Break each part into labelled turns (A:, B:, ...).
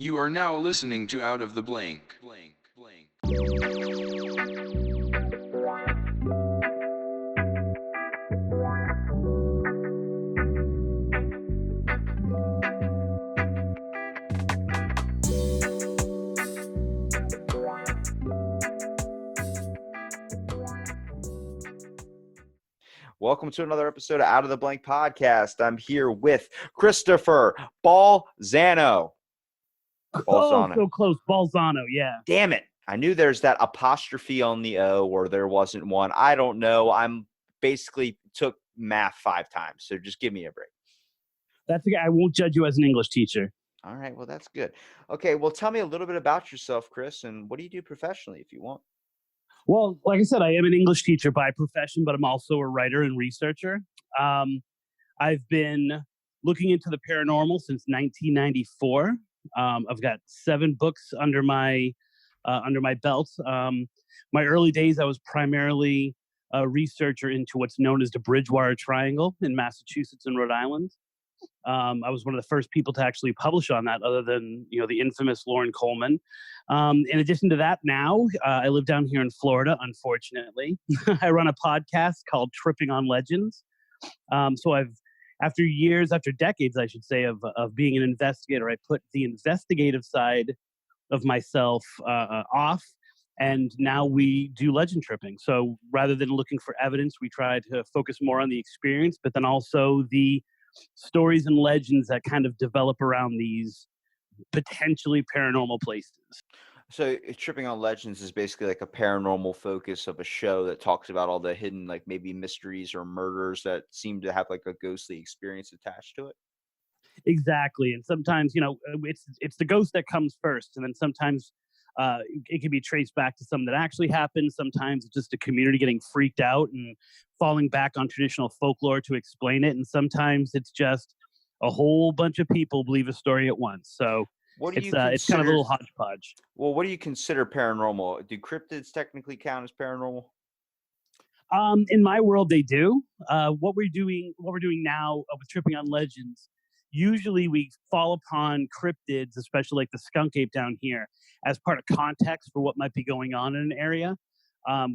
A: You are now listening to Out of the Blank.
B: Welcome to another episode of Out of the Blank podcast. I'm here with Christopher Balzano.
C: Oh, so close. Balzano, yeah.
B: Damn it. I knew there's that apostrophe on the O, or there wasn't one. I don't know. I'm basically took math 5 times, so just give me a break.
C: That's okay. I won't judge you as an English teacher.
B: All right, well, that's good. Okay, well, tell me a little bit about yourself, Chris, and what do you do professionally if you want?
C: Well, like I said, I am an English teacher by profession, but I'm also a writer and researcher. I've been looking into the paranormal since 1994. I've got 7 books under my belt. My early days, I was primarily a researcher into what's known as the Bridgewater Triangle in Massachusetts and Rhode Island. I was one of the first people to actually publish on that, other than the infamous Lauren Coleman. In addition to that, now I live down here in Florida. Unfortunately, I run a podcast called Tripping on Legends. So after decades, I should say, of being an investigator, I put the investigative side of myself off. And now we do legend tripping. So rather than looking for evidence, we try to focus more on the experience, but then also the stories and legends that kind of develop around these potentially paranormal places.
B: So Tripping on Legends is basically like a paranormal focus of a show that talks about all the hidden, like maybe mysteries or murders that seem to have like a ghostly experience attached to it.
C: Exactly. And sometimes, it's the ghost that comes first. And then sometimes it can be traced back to something that actually happened. Sometimes it's just a community getting freaked out and falling back on traditional folklore to explain it. And sometimes it's just a whole bunch of people believe a story at once. So it's kind of a little hodgepodge.
B: Well, what do you consider paranormal? Do cryptids technically count as paranormal?
C: In my world, they do. What we're doing now with Tripping on Legends, usually we fall upon cryptids, especially like the skunk ape down here, as part of context for what might be going on in an area.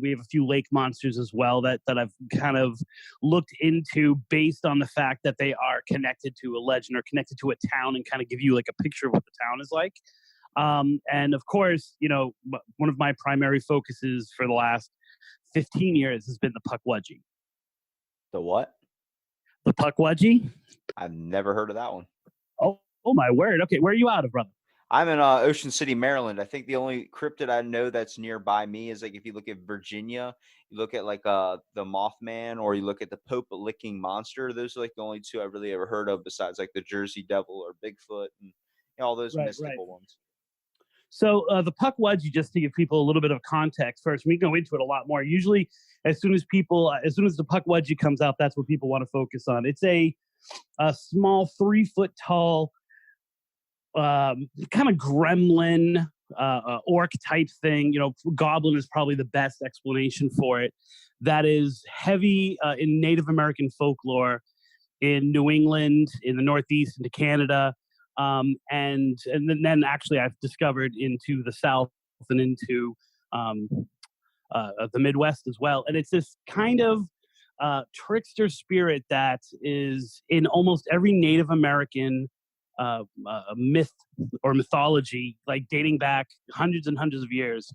C: We have a few lake monsters as well that I've kind of looked into based on the fact that they are connected to a legend or connected to a town, and kind of give you like a picture of what the town is like. And of course, one of my primary focuses for the last 15 years has been the Pukwudgie.
B: The what?
C: The Pukwudgie?
B: I've never heard of that one.
C: Oh my word. Okay, where are you out of, brother?
B: I'm in Ocean City, Maryland. I think the only cryptid I know that's nearby me is like if you look at Virginia, you look at like the Mothman, or you look at the Pope licking monster. Those are like the only 2 I've really ever heard of, besides like the Jersey Devil or Bigfoot and all those mystical ones.
C: So the Pukwudgie, just to give people a little bit of context first, we can go into it a lot more. Usually, as soon as the Pukwudgie comes out, that's what people want to focus on. It's a small 3-foot tall kind of gremlin orc type thing. Goblin is probably the best explanation for it. That is heavy in Native American folklore in New England, in the Northeast, into Canada, and then actually I've discovered into the South and into the Midwest as well. And it's this kind of trickster spirit that is in almost every Native American myth or mythology, like dating back hundreds and hundreds of years,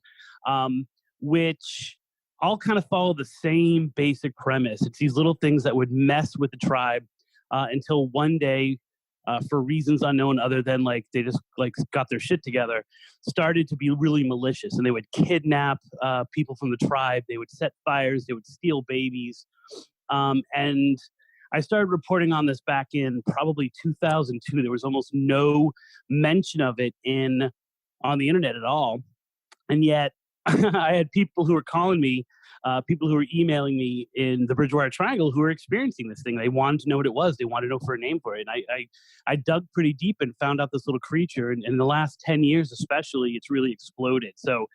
C: which all kind of follow the same basic premise. It's these little things that would mess with the tribe until one day, for reasons unknown other than like they just like got their shit together, started to be really malicious, and they would kidnap people from the tribe. They would set fires. They would steal babies, and I started reporting on this back in probably 2002. There was almost no mention of it on the internet at all. And yet I had people who were calling me, people who were emailing me in the Bridgewater Triangle who were experiencing this thing. They wanted to know what it was. They wanted to know for a name for it. And I dug pretty deep and found out this little creature. And in the last 10 years especially, it's really exploded. So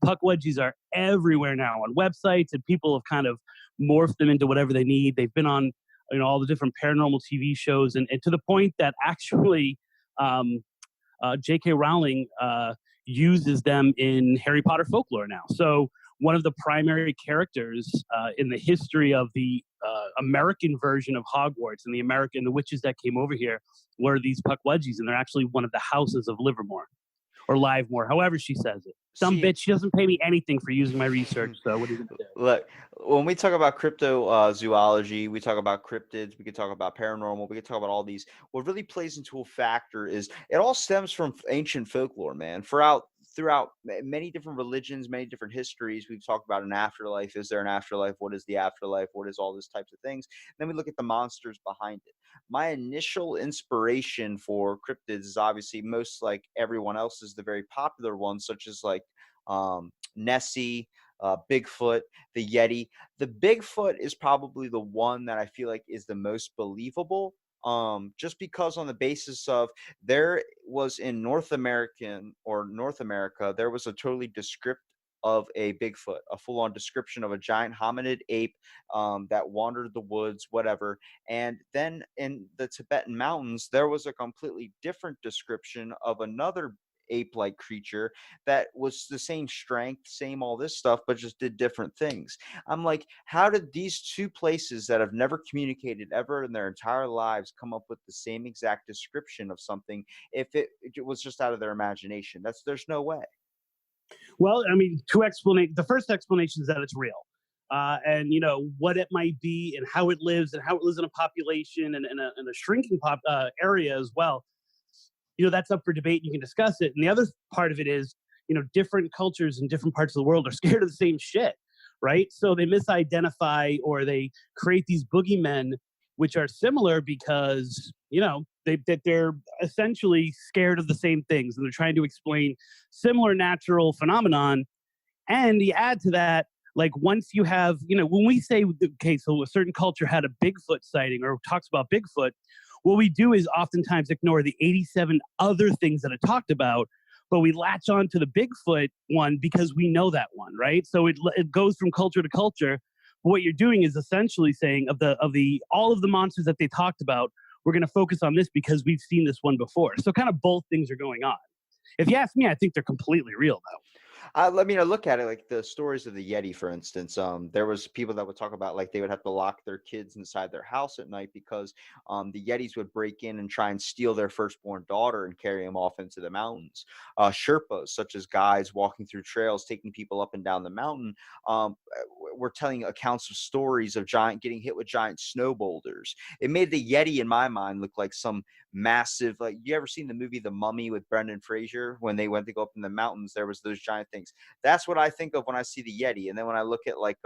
C: Pukwudgies are everywhere now on websites, and people have kind of morphed them into whatever they need. They've been on all the different paranormal TV shows, and to the point that actually J.K. Rowling uses them in Harry Potter folklore now. So one of the primary characters in the history of the American version of Hogwarts and the witches that came over here were these Puckwudgies, and they're actually one of the houses of Livermore or Livemore, however she says it. Dumb bitch, she doesn't pay me anything for using my research, so what are you gonna do?
B: Look, when we talk about cryptozoology, we talk about cryptids, we could talk about paranormal, we could talk about all these. What really plays into a factor is it all stems from ancient folklore, man. Throughout many different religions, many different histories, we've talked about an afterlife. Is there an afterlife? What is the afterlife? What is all these types of things? Then we look at the monsters behind it. My initial inspiration for cryptids is obviously most like everyone else's, the very popular ones, such as like Nessie, Bigfoot, the Yeti. The Bigfoot is probably the one that I feel like is the most believable. Just because on the basis of there was in North America, there was a totally descript of a Bigfoot, a full-on description of a giant hominid ape that wandered the woods, whatever. And then in the Tibetan mountains, there was a completely different description of another ape-like creature that was the same strength, same all this stuff, but just did different things. I'm like, how did these two places that have never communicated ever in their entire lives come up with the same exact description of something if it was just out of their imagination? There's no way.
C: Well, I mean, the first explanation is that it's real. And what it might be and how it lives in a population and in a shrinking area as well. That's up for debate. You can discuss it. And the other part of it is, different cultures in different parts of the world are scared of the same shit, right? So they misidentify or they create these boogeymen, which are similar because, they're essentially scared of the same things and they're trying to explain similar natural phenomenon. And you add to that, like once you have, when we say, okay, so a certain culture had a Bigfoot sighting or talks about Bigfoot, what we do is oftentimes ignore the 87 other things that it talked about, but we latch on to the Bigfoot one because we know that one, right? So it goes from culture to culture. But what you're doing is essentially saying of all of the monsters that they talked about, we're going to focus on this because we've seen this one before. So kind of both things are going on. If you ask me, I think they're completely real, though.
B: I look at it like the stories of the Yeti, for instance. There was people that would talk about like they would have to lock their kids inside their house at night because the Yetis would break in and try and steal their firstborn daughter and carry them off into the mountains. Sherpas, such as guides walking through trails, taking people up and down the mountain, were telling accounts of stories of getting hit with giant snow boulders. It made the Yeti, in my mind, look like some massive, like, you ever seen the movie The Mummy with Brendan Fraser? When they went to go up in the mountains, there was those giant things. That's what I think of when I see the Yeti. And then when I look at like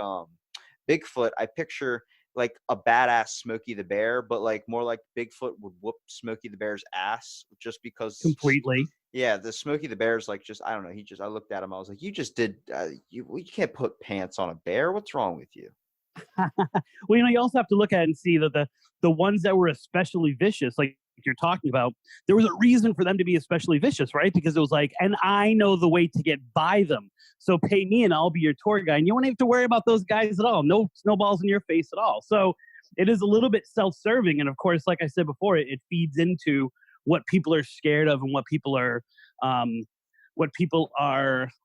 B: Bigfoot, I picture like a badass Smokey the Bear, but like more like Bigfoot would whoop Smokey the Bear's ass just because
C: completely.
B: Yeah, the Smokey the Bear's like just I don't know. I looked at him. I was like, you just did. You can't put pants on a bear. What's wrong with you?
C: Well, you also have to look at it and see that the ones that were especially vicious, like you're talking about, there was a reason for them to be especially vicious, right? Because it was like, and I know the way to get by them. So pay me and I'll be your tour guide. And you won't have to worry about those guys at all. No snowballs in your face at all. So it is a little bit self-serving. And of course, like I said before, it feeds into what people are scared of and what people are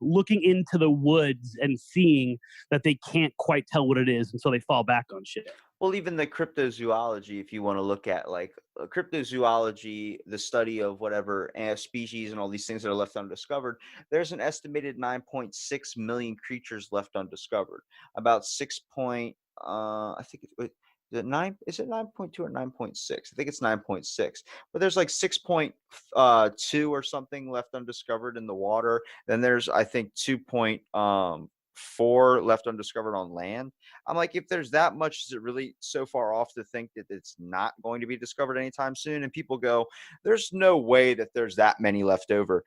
C: looking into the woods and seeing that they can't quite tell what it is. And so they fall back on shit.
B: Well, even the cryptozoology, if you want to look at like cryptozoology, the study of whatever species and all these things that are left undiscovered, there's an estimated 9.6 million creatures left undiscovered. About 6 point, I think is it 9.2 or 9.6? I think it's 9.6. But there's like 6.2 or something left undiscovered in the water. Then there's I think 2.4 left undiscovered on land. I'm like, if there's that much, is it really so far off to think that it's not going to be discovered anytime soon? And people go, there's no way that there's that many left over.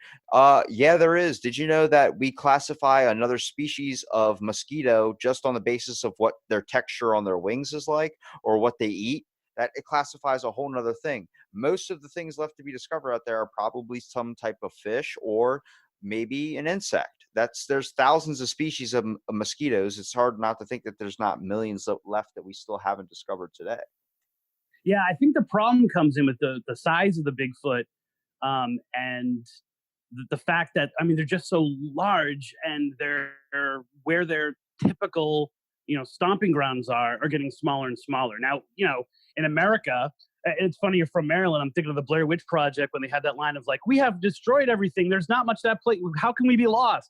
B: Yeah, there is. Did you know that we classify another species of mosquito just on the basis of what their texture on their wings is like or what they eat? That it classifies a whole nother thing. Most of the things left to be discovered out there are probably some type of fish or maybe an insect. There's thousands of species of mosquitoes. It's hard not to think that there's not millions left that we still haven't discovered today.
C: Yeah, I think the problem comes in with the size of the Bigfoot. And the fact that, I mean, they're just so large, and they're where their typical, stomping grounds are getting smaller and smaller. Now, in America, it's funny, you're from Maryland. I'm thinking of the Blair Witch Project when they had that line of like, "We have destroyed everything. There's not much that place. How can we be lost?"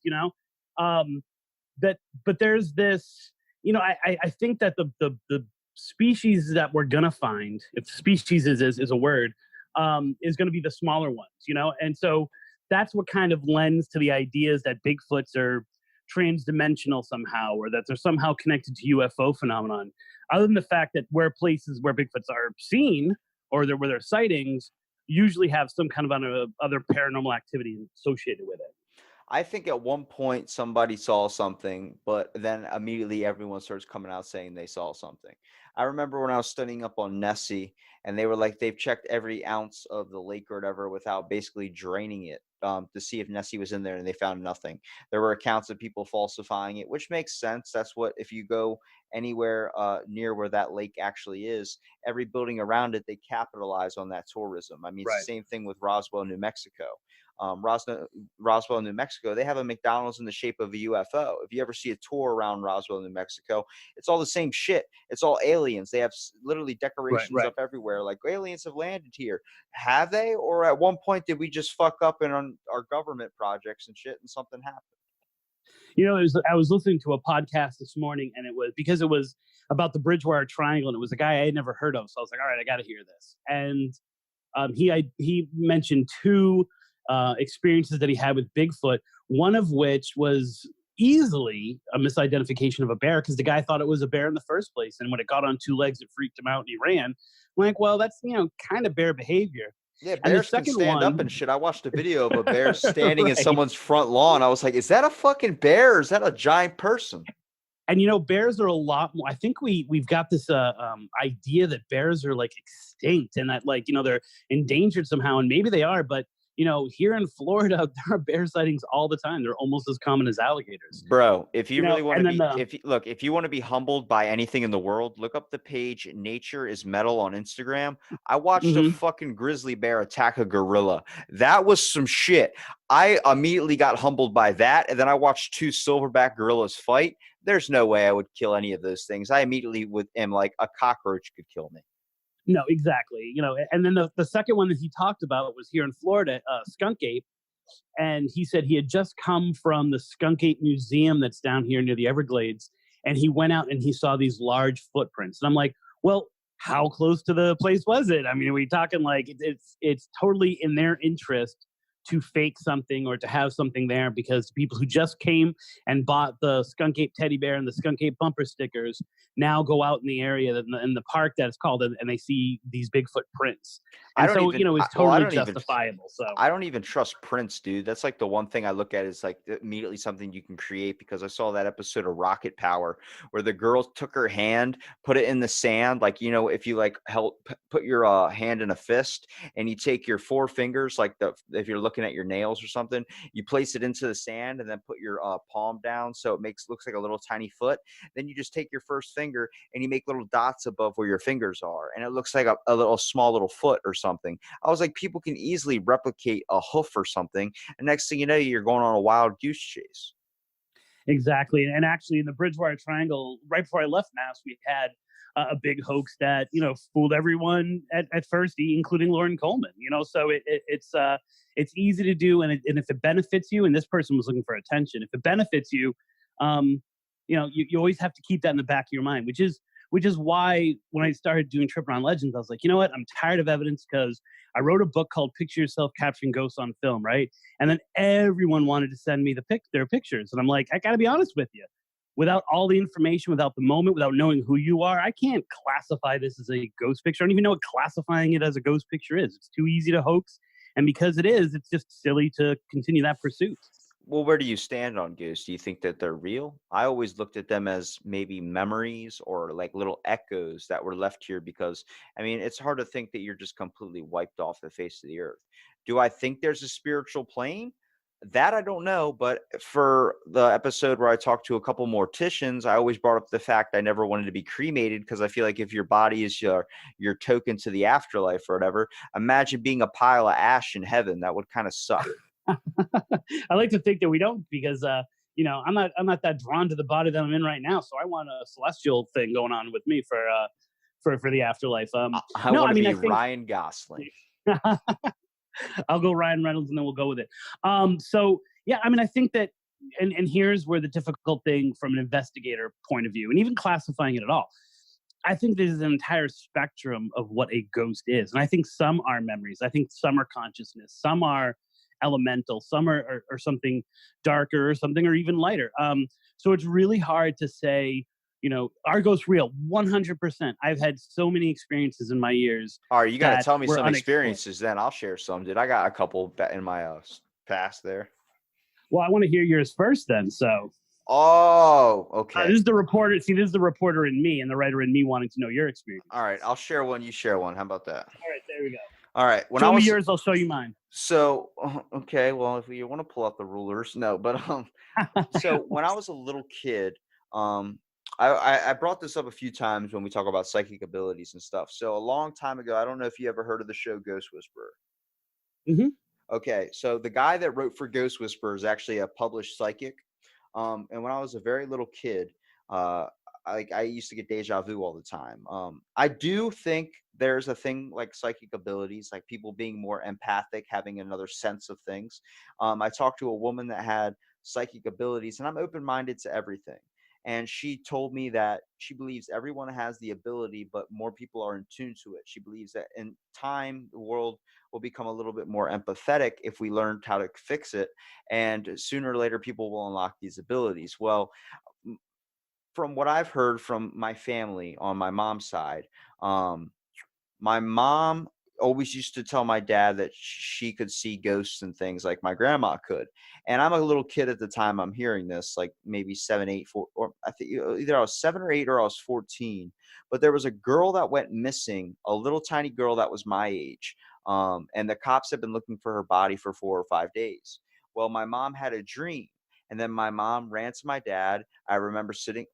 C: Um, but there's this, I think that the species that we're gonna find, if species is a word, is going to be the smaller ones, and so that's what kind of lends to the ideas that Bigfoots are transdimensional somehow, or that they're somehow connected to UFO phenomenon. Other than the fact that where places where Bigfoots are seen, or where their sightings, usually have some kind of other paranormal activity associated with it.
B: I think at one point somebody saw something, but then immediately everyone starts coming out saying they saw something. I remember when I was studying up on Nessie, and they were like, they've checked every ounce of the lake or whatever without basically draining it, to see if Nessie was in there, and they found nothing. There were accounts of people falsifying it, which makes sense. That's what, if you go anywhere near where that lake actually is, every building around it, they capitalize on that tourism. I mean, it's
C: Right.
B: the same thing with Roswell, New Mexico. Roswell, New Mexico, they have a McDonald's in the shape of a UFO. If you ever see a tour around Roswell, New Mexico, it's all the same shit. It's all aliens. They have literally
C: Right.
B: decorations
C: Right.
B: up everywhere. Like, aliens have landed here. Have they? Or at one point did we just fuck up in our government projects and shit, and something happened?
C: I was listening to a podcast this morning, and it was because it was about the Bridgewater Triangle, and it was a guy I had never heard of. So I was like, all right, I got to hear this. And he mentioned two experiences that he had with Bigfoot. One of which was easily a misidentification of a bear, because the guy thought it was a bear in the first place, and when it got on two legs, it freaked him out and he ran. I'm like, well, that's kind of bear behavior.
B: Yeah,
C: And the
B: bears can
C: second
B: stand up and
C: one,
B: shit. I watched a video of a bear standing in
C: right?
B: someone's front lawn. I was like, is that a fucking bear, or is that a giant person?
C: And bears are a lot more. I think we've got this idea that bears are like extinct, and that, like, they're endangered somehow, and maybe they are. But here in Florida, there are bear sightings all the time. They're almost as common as alligators.
B: Bro, if you really want to
C: And then
B: be, if you want to be humbled by anything in the world, look up the page Nature is Metal on Instagram. I watched a
C: Mhm.
B: fucking grizzly bear attack a gorilla. That was some shit. I immediately got humbled by that, and then I watched two silverback gorillas fight. There's no way I would kill any of those things. I immediately am like, a cockroach could kill me.
C: No, exactly. And then the second one that he talked about was here in Florida, skunk ape. And he said he had just come from the skunk ape museum that's down here near the Everglades, and he went out and he saw these large footprints. And I'm like, well, how close to the place was it? I mean, are we talking like it's totally in their interest to fake something or to have something there, because people who just came and bought the skunk ape teddy bear and the skunk ape bumper stickers now go out in the area, in the park that it's called, and they see these Bigfoot prints.
B: I
C: And
B: don't
C: so,
B: even,
C: it's
B: well, I
C: totally
B: don't even,
C: justifiable. So
B: I don't even trust prints, dude. That's like the one thing I look at is like immediately something you can create, because I saw that episode of Rocket Power where the girl took her hand, put it in the sand. Like, if you like put your hand in a fist, and you take your four fingers, like if you're looking at your nails or something, you place it into the sand and then put your palm down. So it looks like a little tiny foot. Then you just take your first finger and you make little dots above where your fingers are. And it looks like a little small little foot or something. I was like, people can easily replicate a hoof or something, and next thing you know, you're going on a wild goose chase.
C: exactly. And actually, in the Bridgewater Triangle, right before I left Mass, we had a big hoax that fooled everyone at first, including Lauren Coleman. So it's easy to do, and if it benefits you, and this person was looking for attention, if it benefits you, you always have to keep that in the back of your mind, which is why when I started doing Tripping on Legends, I was like, you know what? I'm tired of evidence, because I wrote a book called Picture Yourself Capturing Ghosts on Film, right? And then everyone wanted to send me their pictures. And I'm like, I got to be honest with you. Without all the information, without the moment, without knowing who you are, I can't classify this as a ghost picture. I don't even know what classifying it as a ghost picture is. It's too easy to hoax. And because it is, it's just silly to continue that pursuit.
B: Well, where do you stand on ghosts? Do you think that they're real? I always looked at them as maybe memories or like little echoes that were left here, because I mean, it's hard to think that you're just completely wiped off the face of the earth. Do I think there's a spiritual plane? That I don't know, but for the episode where I talked to a couple morticians, I always brought up the fact I never wanted to be cremated because I feel like if your body is your token to the afterlife or whatever, imagine being a pile of ash in heaven. That would kind of suck.
C: I like to think that we don't because I'm not that drawn to the body that I'm in right now, so I want a celestial thing going on with me for the afterlife.
B: I
C: No,
B: want
C: I
B: to
C: mean I
B: be
C: think
B: Ryan Gosling.
C: I'll go Ryan Reynolds and then we'll go with it. So yeah, I mean I think that, and here's where the difficult thing from an investigator point of view, and even classifying it at all. I think there's an entire spectrum of what a ghost is. And I think some are memories. I think some are consciousness. Some are elemental. Some are something darker or something, or even lighter. So it's really hard to say, are ghosts real? 100%. I've had so many experiences in my years
B: All right, you got to
C: that
B: tell me
C: were
B: some
C: unexplained.
B: experiences, then I'll share some, dude. I got a couple in my past there.
C: Well, I want to hear yours first then. So
B: Oh, okay.
C: this is the reporter. See, this is the reporter in me and the writer in me wanting to know your experience.
B: All right, I'll share one. You share one. How about that?
C: All right, there we go.
B: All right. When
C: Show
B: I
C: me
B: was
C: yours, I'll show you mine.
B: so okay, well, if you want to pull out the rulers, no, but so when I was a little kid, um, I brought this up a few times when we talk about psychic abilities and stuff. So a long time ago, I don't know if you ever heard of the show Ghost Whisperer.
C: Hmm.
B: Okay, so the guy that wrote for Ghost Whisperer is actually a published psychic. And when I was a very little kid, uh, I used to get deja vu all the time. I do think there's a thing like psychic abilities, like people being more empathic, having another sense of things. I talked to a woman that had psychic abilities, and I'm open minded to everything. And she told me that she believes everyone has the ability, but more people are in tune to it. She believes that in time, the world will become a little bit more empathetic if we learned how to fix it, and sooner or later people will unlock these abilities. Well, from what I've heard from my family on my mom's side, um, my mom always used to tell my dad that she could see ghosts and things like my grandma could. And I'm a little kid at the time I'm hearing this, like maybe 7, 8, 4, or I think either I was 7 or 8 or I was 14. But there was a girl that went missing, a little tiny girl that was my age. And the cops had been looking for her body for 4 or 5 days. Well, my mom had a dream. And then my mom ran to my dad. I remember sitting,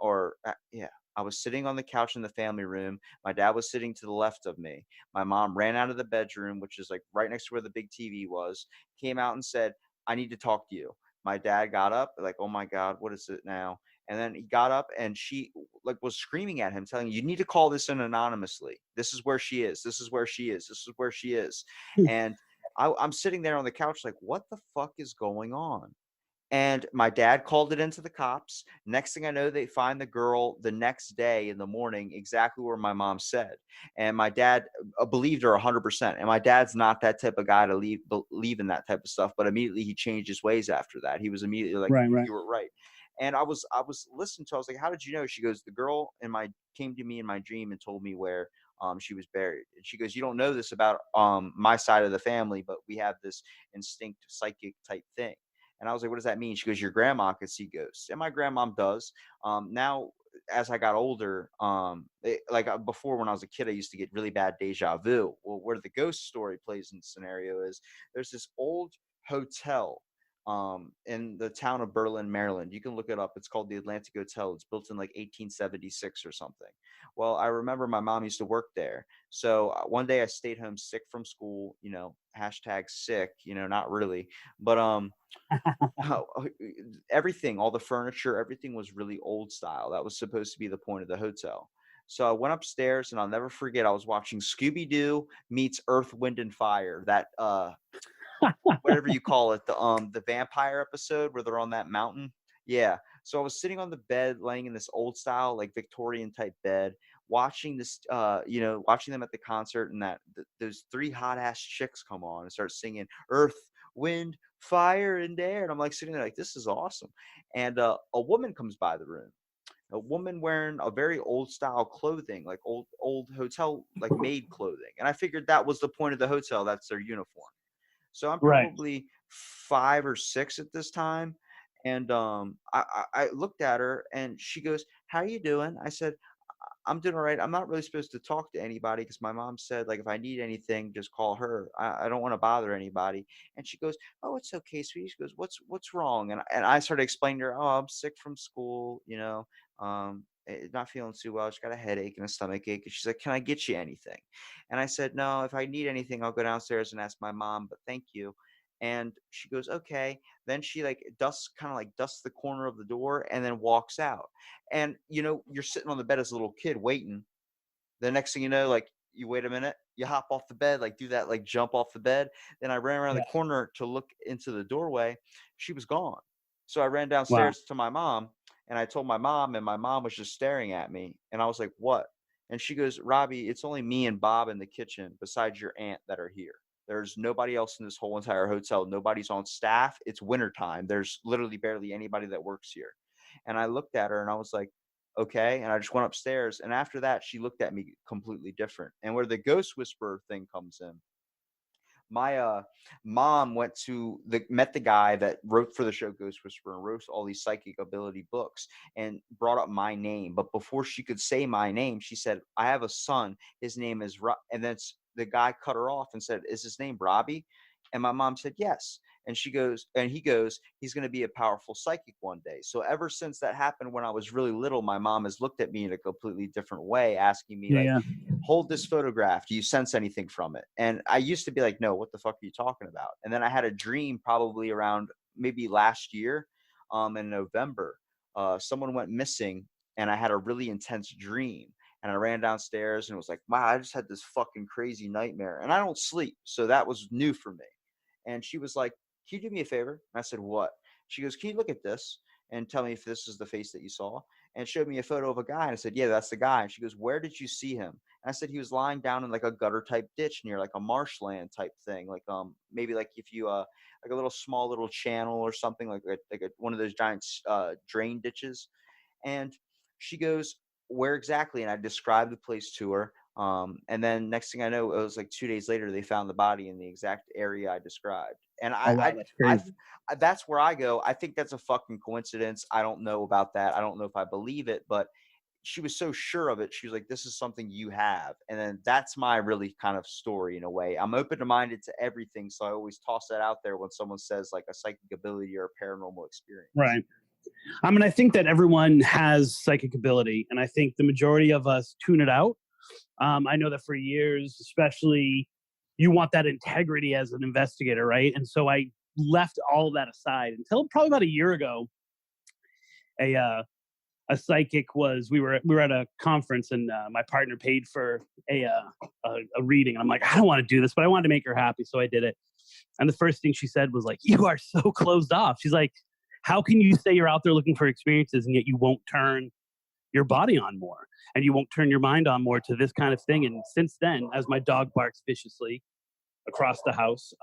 B: yeah, I was sitting on the couch in the family room. My dad was sitting to the left of me. My mom ran out of the bedroom, which is like right next to where the big TV was, came out and said, I need to talk to you. My dad got up, like, oh my God, what is it now? And then he got up and she like was screaming at him, telling, you need to call this in anonymously. This is where she is. This is where she is. This is where she is. And I'm sitting there on the couch, like, what the fuck is going on? And my dad called it into the cops. Next thing I know, they find the girl the next day in the morning, exactly where my mom said. And my dad believed her 100%. And my dad's not that type of guy to believe in that type of stuff. But immediately he changed his ways after that. He was immediately like,
C: Right, right.
B: you were right. And I was listening to. I was like, how did you know? She goes, the girl came to me in my dream and told me where she was buried. And she goes, you don't know this about my side of the family, but we have this instinct psychic type thing. And I was like, what does that mean? She goes, your grandma could see ghosts. And my grandmom does. Now, as I got older, before when I was a kid, I used to get really bad deja vu. Well, where the ghost story plays in the scenario is there's this old hotel in the town of Berlin, Maryland. You can look it up. It's called the Atlantic Hotel. It's built in like 1876 or something. Well, I remember my mom used to work there. So one day I stayed home sick from school, hashtag sick, not really. But how everything, all the furniture, everything was really old style. That was supposed to be the point of the hotel. So I went upstairs and I'll never forget, I was watching Scooby Doo meets Earth, Wind and Fire. That whatever you call it, the vampire episode where they're on that mountain. Yeah. So I was sitting on the bed, laying in this old style, like Victorian type bed, watching this, watching them at the concert, and those three hot ass chicks come on and start singing Earth, Wind, Fire, and Air, and I'm like sitting there like, this is awesome. And a woman comes by the room. A woman wearing a very old style clothing, like old hotel like maid clothing, and I figured that was the point of the hotel. That's their uniform. So I'm
C: Right.
B: probably 5 or 6 at this time. And I looked at her and she goes, how you doing? I said, I'm doing all right. I'm not really supposed to talk to anybody because my mom said, like, if I need anything, just call her. I don't want to bother anybody. And she goes, oh, it's okay, sweetie. She goes, what's wrong? And I started explaining to her, oh, I'm sick from school, not feeling too well. She's got a headache and a stomach ache. And she's like, can I get you anything? And I said, no, if I need anything, I'll go downstairs and ask my mom, but thank you. And she goes, okay. Then she like dusts the corner of the door and then walks out. And you're sitting on the bed as a little kid waiting. The next thing you know, like, you wait a minute, you hop off the bed, like do that, like jump off the bed. Then I ran around
C: Yeah.
B: the corner to look into the doorway. She was gone. So I ran
C: Wow.
B: downstairs to my mom and I told my mom, and my mom was just staring at me. And I was like, what? And she goes, Robbie, it's only me and Bob in the kitchen besides your aunt that are here. There's nobody else in this whole entire hotel. Nobody's on staff. It's wintertime. There's literally barely anybody that works here. And I looked at her and I was like, okay. And I just went upstairs. And after that, she looked at me completely different. And where the ghost whisperer thing comes in, my mom met the guy that wrote for the show Ghost Whisperer and wrote all these psychic ability books and brought up my name. But before she could say my name, she said, I have a son. His name is and then the guy cut her off and said, is his name Robbie? And my mom said, yes. And he goes, he's going to be a powerful psychic one day. So ever since that happened when I was really little, my mom has looked at me in a completely different way, asking me like, hold this photograph. Do you sense anything from it? And I used to be like, no, what the fuck are you talking about? And then I had a dream probably around maybe last year, in November. Someone went missing and I had a really intense dream. And I ran downstairs and it was like, wow, I just had this fucking crazy nightmare. And I don't sleep. So that was new for me. And she was like, can you do me a favor? And I said, what? She goes, can you look at this and tell me if this is the face that you saw? And showed me a photo of a guy. And I said, yeah, that's the guy. And she goes, where did you see him? And I said, he was lying down in like a gutter type ditch near like a marshland type thing. Like, maybe like if you, like a little small little channel or something like one of those giant, drain ditches. And she goes, where exactly? And I described the place to her. And then next thing I know, it was like 2 days later, they found the body in the exact area I described. And
C: That's crazy.
B: that's where I go. I think that's a fucking coincidence. I don't know about that. I don't know if I believe it, but she was so sure of it. She was like, this is something you have. And then that's my really kind of story in a way. I'm open-minded to everything. So I always toss that out there when someone says like a psychic ability or a paranormal experience.
C: Right. I mean, I think that everyone has psychic ability, and I think the majority of us tune it out. I know that for years, especially, you want that integrity as an investigator, right? And so I left all of that aside until probably about a year ago. A psychic we were at a conference, and my partner paid for a reading. I'm like, I don't want to do this, but I wanted to make her happy, so I did it. And the first thing she said was like, you are so closed off. She's like, how can you say you're out there looking for experiences and yet you won't turn your body on more and you won't turn your mind on more to this kind of thing? And since then, as my dog barks viciously across the house,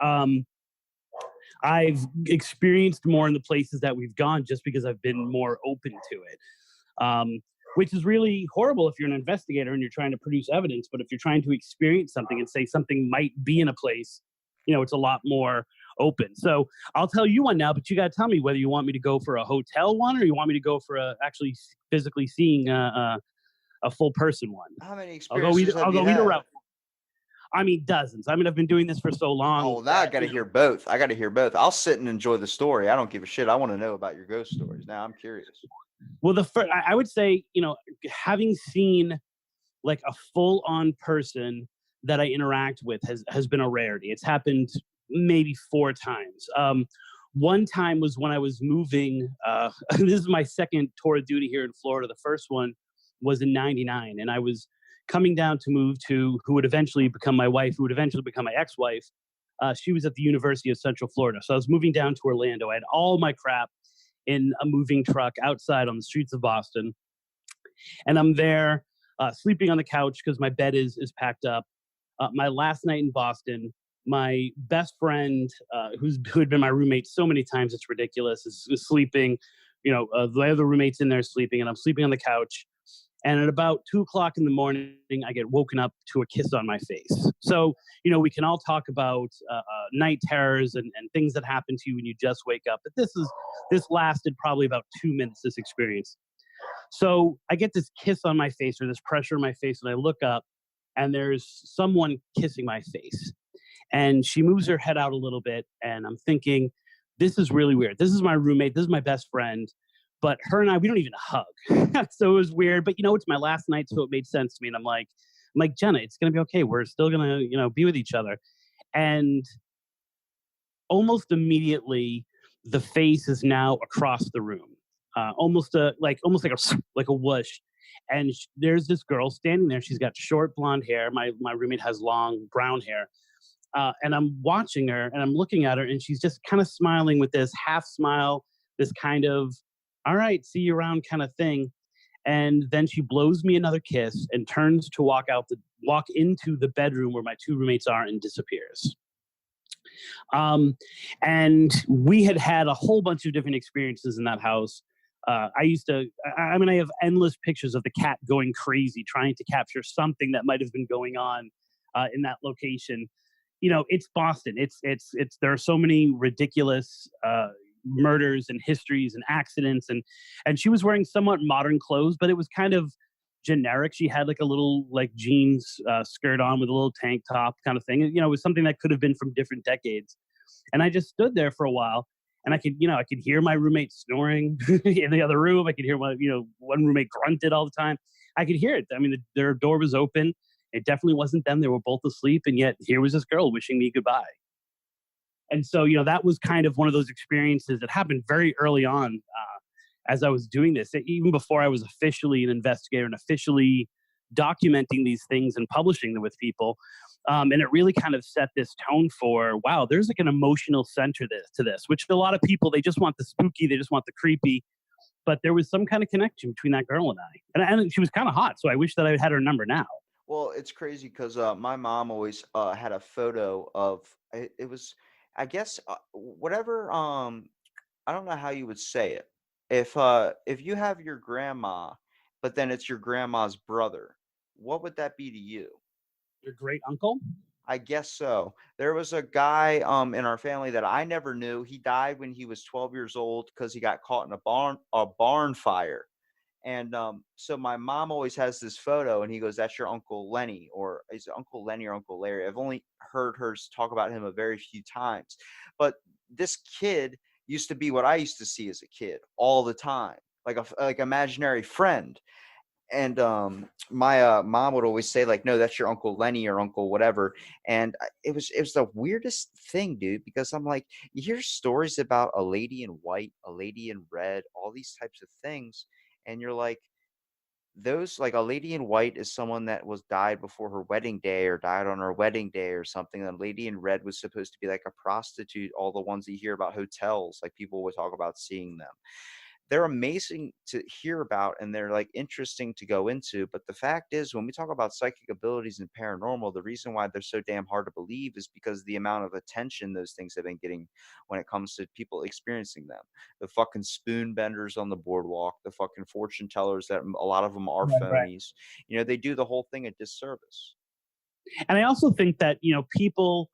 C: I've experienced more in the places that we've gone just because I've been more open to it, which is really horrible if you're an investigator and you're trying to produce evidence. But if you're trying to experience something and say something might be in a place, it's a lot more open. So I'll tell you one now, but you got to tell me whether you want me to go for a hotel one or you want me to go for actually physically seeing a full person one.
B: How many experiences
C: I'll go either route. I mean, dozens. I mean, I've been doing this for so long.
B: Oh, now I got to hear both. I'll sit and enjoy the story. I don't give a shit. I want to know about your ghost stories. Now I'm curious.
C: Well, I would say, having seen like a full-on person that I interact with has been a rarity. It's happened maybe 4 times. One time was when I was moving. This is my second tour of duty here in Florida. The first one was in '99, and I was coming down to move to who would eventually become my wife, who would eventually become my ex-wife. She was at the University of Central Florida. So I was moving down to Orlando. I had all my crap in a moving truck outside on the streets of Boston. And I'm there sleeping on the couch because my bed is packed up. My last night in Boston, my best friend, who had been my roommate so many times, it's ridiculous, is sleeping. The other roommate's in there sleeping, and I'm sleeping on the couch. And at about 2:00 in the morning, I get woken up to a kiss on my face. So, we can all talk about night terrors and things that happen to you when you just wake up. But this lasted probably about 2 minutes, this experience. So I get this kiss on my face, or this pressure on my face, and I look up, and there's someone kissing my face. And she moves her head out a little bit, and I'm thinking, this is really weird. This is my roommate. This is my best friend. But her and I, we don't even hug. So it was weird. But it's my last night, so it made sense to me. And I'm like, Jenna, it's gonna be okay. We're still gonna, be with each other. And almost immediately, the face is now across the room, almost like a whoosh. And there's this girl standing there. She's got short blonde hair. My roommate has long brown hair. And I'm watching her, and I'm looking at her, and she's just kind of smiling with this half smile, this kind of, all right, see you around kind of thing. And then she blows me another kiss and turns to walk into the bedroom where my two roommates are, and disappears. And we had a whole bunch of different experiences in that house. I have endless pictures of the cat going crazy, trying to capture something that might have been going on in that location. It's Boston. It's there are so many ridiculous murders and histories and accidents, and she was wearing somewhat modern clothes, but it was kind of generic. She had like a little jeans skirt on with a little tank top kind of thing. It was something that could have been from different decades. And I just stood there for a while, and I could hear my roommate snoring in the other room. I could hear one roommate grunted all the time. I could hear it. I mean, their door was open. It definitely wasn't them. They were both asleep, and yet here was this girl wishing me goodbye. And so, that was kind of one of those experiences that happened very early on as I was doing this, even before I was officially an investigator and officially documenting these things and publishing them with people. And it really kind of set this tone for, wow, there's like an emotional center to this, which a lot of people, they just want the spooky, they just want the creepy. But there was some kind of connection between that girl and I. And she was kind of hot, so I wish that I had her number now.
B: Well, it's crazy because my mom always had a photo of it was, I guess, whatever. I don't know how you would say it. If you have your grandma, but then it's your grandma's brother, what would that be to you?
C: Your great uncle?
B: I guess so. There was a guy in our family that I never knew. He died when he was 12 years old because he got caught in a barn fire. And so my mom always has this photo, and he goes, "That's your Uncle Lenny," or is it Uncle Lenny or Uncle Larry? I've only heard her talk about him a very few times. But this kid used to be what I used to see as a kid all the time, like like imaginary friend. And my mom would always say, like, "No, that's your Uncle Lenny or Uncle whatever." And it was the weirdest thing, dude, because I'm like, you hear stories about a lady in white, a lady in red, all these types of things, and you're like, those, like, a lady in white is someone that was died before her wedding day or died on her wedding day or something. And a lady in red was supposed to be like a prostitute, all the ones that you hear about hotels, like people would talk about seeing them. They're amazing to hear about, and they're like interesting to go into. But the fact is, when we talk about psychic abilities and paranormal, the reason why they're so damn hard to believe is because the amount of attention those things have been getting when it comes to people experiencing them. The fucking spoon benders on the boardwalk, the fucking fortune tellers that a lot of them are
C: Right.
B: phonies. They do the whole thing a disservice.
C: And I also think that, people,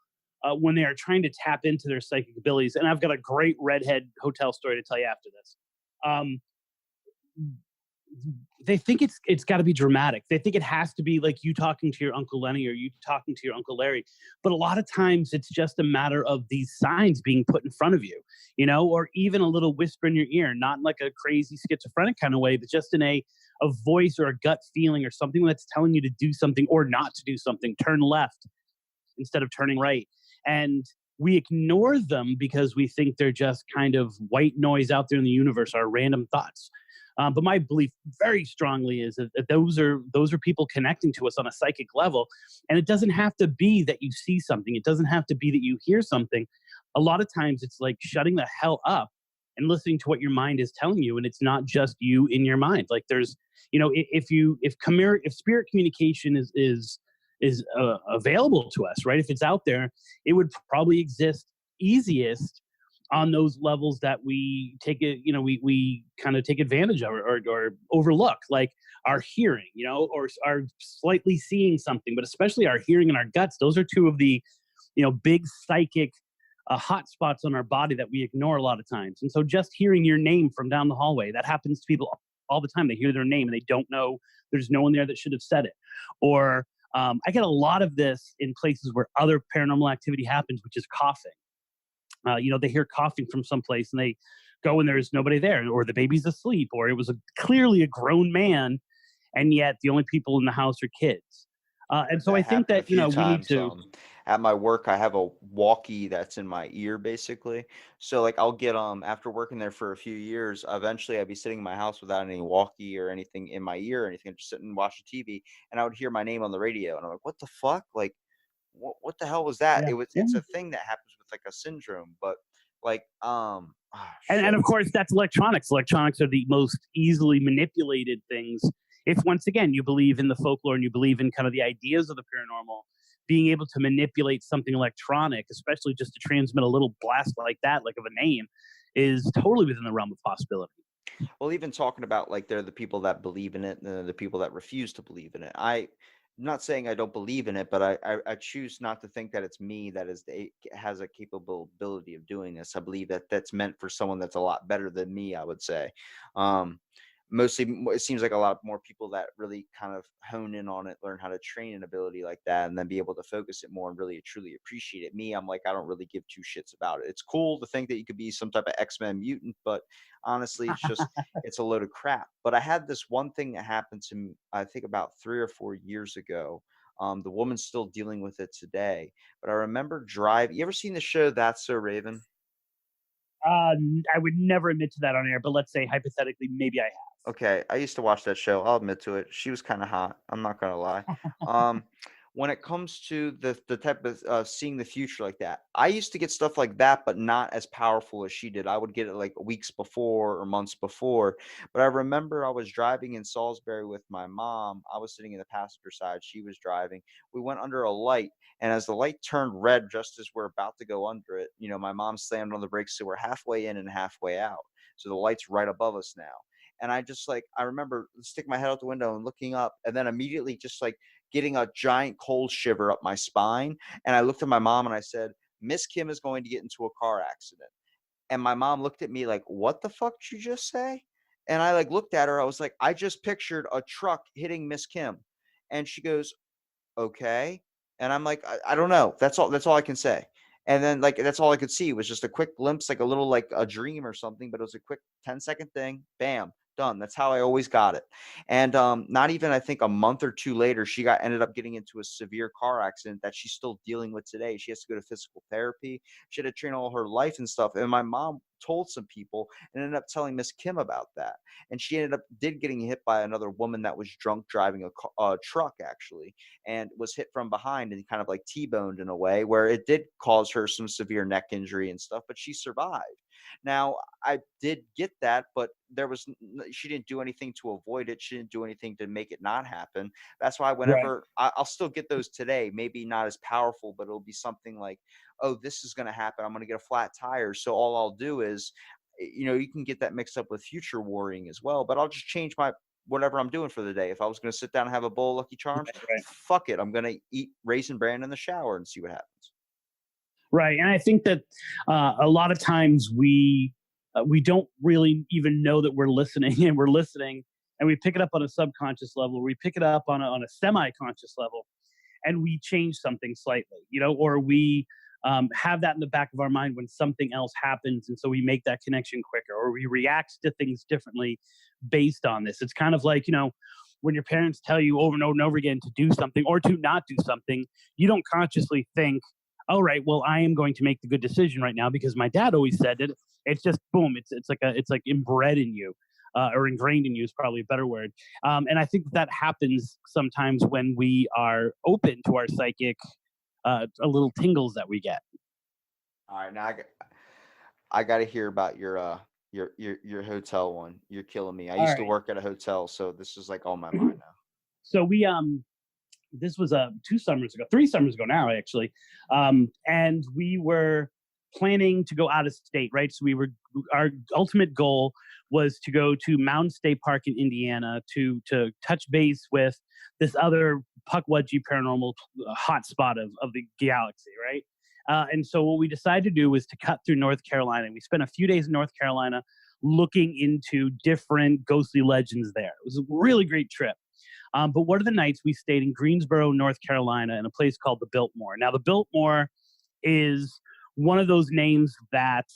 C: when they are trying to tap into their psychic abilities, and I've got a great redhead hotel story to tell you after this. Um, they think it's got to be dramatic. They think it has to be like you talking to your Uncle Lenny or you talking to your Uncle Larry. But a lot of times it's just a matter of these signs being put in front of you, or even a little whisper in your ear, not in like a crazy schizophrenic kind of way, but just in a voice or a gut feeling or something that's telling you to do something or not to do something, turn left instead of turning right. And we ignore them because we think they're just kind of white noise out there in the universe, our random thoughts. But my belief very strongly is that those are people connecting to us on a psychic level. And it doesn't have to be that you see something. It doesn't have to be that you hear something. A lot of times it's like shutting the hell up and listening to what your mind is telling you. And it's not just you in your mind. Like there's, if spirit communication is available to us, right? If it's out there, it would probably exist easiest on those levels that we take it, we kind of take advantage of or overlook, like our hearing, or our slightly seeing something, but especially our hearing and our guts. Those are two of the, big psychic hot spots on our body that we ignore a lot of times. And so just hearing your name from down the hallway, that happens to people all the time. They hear their name and they don't know, there's no one there that should have said it. Or I get a lot of this in places where other paranormal activity happens, which is coughing. They hear coughing from someplace and they go and there's nobody there, or the baby's asleep, or it was clearly a grown man, and yet the only people in the house are kids. And so I think
B: happened a
C: that,
B: few
C: we need
B: times.
C: to.
B: At my work, I have a walkie that's in my ear, basically. So like I'll get after working there for a few years, eventually I'd be sitting in my house without any walkie or anything in my ear or anything, just sitting and watching TV, and I would hear my name on the radio, and I'm like, what the fuck? Like, what the hell was that?
C: Yeah, yeah.
B: It's a thing that happens with like a syndrome, but like
C: And
B: shit.
C: of course, that's electronics. Electronics are the most easily manipulated things. If once again you believe in the folklore and you believe in kind of the ideas of the paranormal, being able to manipulate something electronic, especially just to transmit a little blast like that, like of a name, is totally within the realm of possibility.
B: Well, even talking about like they're the people that believe in it and then the people that refuse to believe in it. I'm not saying I don't believe in it, but I choose not to think that it's me that has a capable ability of doing this. I believe that that's meant for someone that's a lot better than me, I would say. Um, it seems like a lot more people that really kind of hone in on it, learn how to train an ability like that, and then be able to focus it more and really truly appreciate it. Me, I'm like, I don't really give two shits about it. It's cool to think that you could be some type of X-Men mutant, but honestly, it's a load of crap. But I had this one thing that happened to me, I think about 3 or 4 years ago. The woman's still dealing with it today. But I remember driving. You ever seen the show That's So Raven?
C: I would never admit to that on air, but let's say hypothetically, maybe I have.
B: Okay, I used to watch that show. I'll admit to it. She was kind of hot. I'm not gonna lie. Um, when it comes to the type of seeing the future like that, I used to get stuff like that, but not as powerful as she did. I would get it like weeks before or months before. But I remember I was driving in Salisbury with my mom. I was sitting in the passenger side. She was driving. We went under a light, and as the light turned red, just as we're about to go under it, my mom slammed on the brakes, so we're halfway in and halfway out. So the light's right above us now. And I remember sticking my head out the window and looking up, and then immediately just like getting a giant cold shiver up my spine. And I looked at my mom and I said, Miss Kim is going to get into a car accident. And my mom looked at me like, what the fuck did you just say? And I like looked at her. I was like, I just pictured a truck hitting Miss Kim. And she goes, okay. And I'm like, I don't know. That's all I can say. And then like that's all I could see was just a quick glimpse, like a little like a dream or something, but it was a quick 10-second thing. Bam, done. That's how I always got it. And not even I think a month or two later, she ended up getting into a severe car accident that she's still dealing with today. She has to go to physical therapy. She had to train all her life and stuff. And my mom told some people and ended up telling Miss Kim about that. And she did getting hit by another woman that was drunk driving a truck actually, and was hit from behind and kind of like T-boned in a way where it did cause her some severe neck injury and stuff, but she survived. Now, I did get that, but she didn't do anything to avoid it. She didn't do anything to make it not happen. That's why
C: Right.
B: whenever I'll still get those today, maybe not as powerful, but it'll be something like, oh, this is going to happen. I'm going to get a flat tire. So all I'll do is, you can get that mixed up with future worrying as well, but I'll just change my whatever I'm doing for the day. If I was going to sit down and have a bowl of Lucky Charms,
C: Right.
B: fuck it. I'm going to eat Raisin Bran in the shower and see what happens.
C: Right. And I think that a lot of times we don't really even know that we're listening and we're listening and we pick it up on a subconscious level. We pick it up on a semi-conscious level and we change something slightly, or we have that in the back of our mind when something else happens. And so we make that connection quicker or we react to things differently based on this. It's kind of like, when your parents tell you over and over and over again to do something or to not do something, you don't consciously think, all right, well, I am going to make the good decision right now because my dad always said it. It's just boom. It's like inbred in you, or ingrained in you is probably a better word. And I think that happens sometimes when we are open to our psychic, a little tingles that we get.
B: All right, now I got to hear about your hotel one. You're killing me. I
C: All
B: used to
C: right.
B: work at a hotel, so this is like on my mind now.
C: So we this was 3 summers ago now actually, and we were planning to go out of state, right? So our ultimate goal was to go to Mountain State Park in Indiana to touch base with this other Pukwudgie paranormal hotspot of the galaxy, right? And so what we decided to do was to cut through North Carolina. We spent a few days in North Carolina, looking into different ghostly legends there. It was a really great trip. But one of the nights we stayed in Greensboro, North Carolina, in a place called the Biltmore. Now, the Biltmore is one of those names that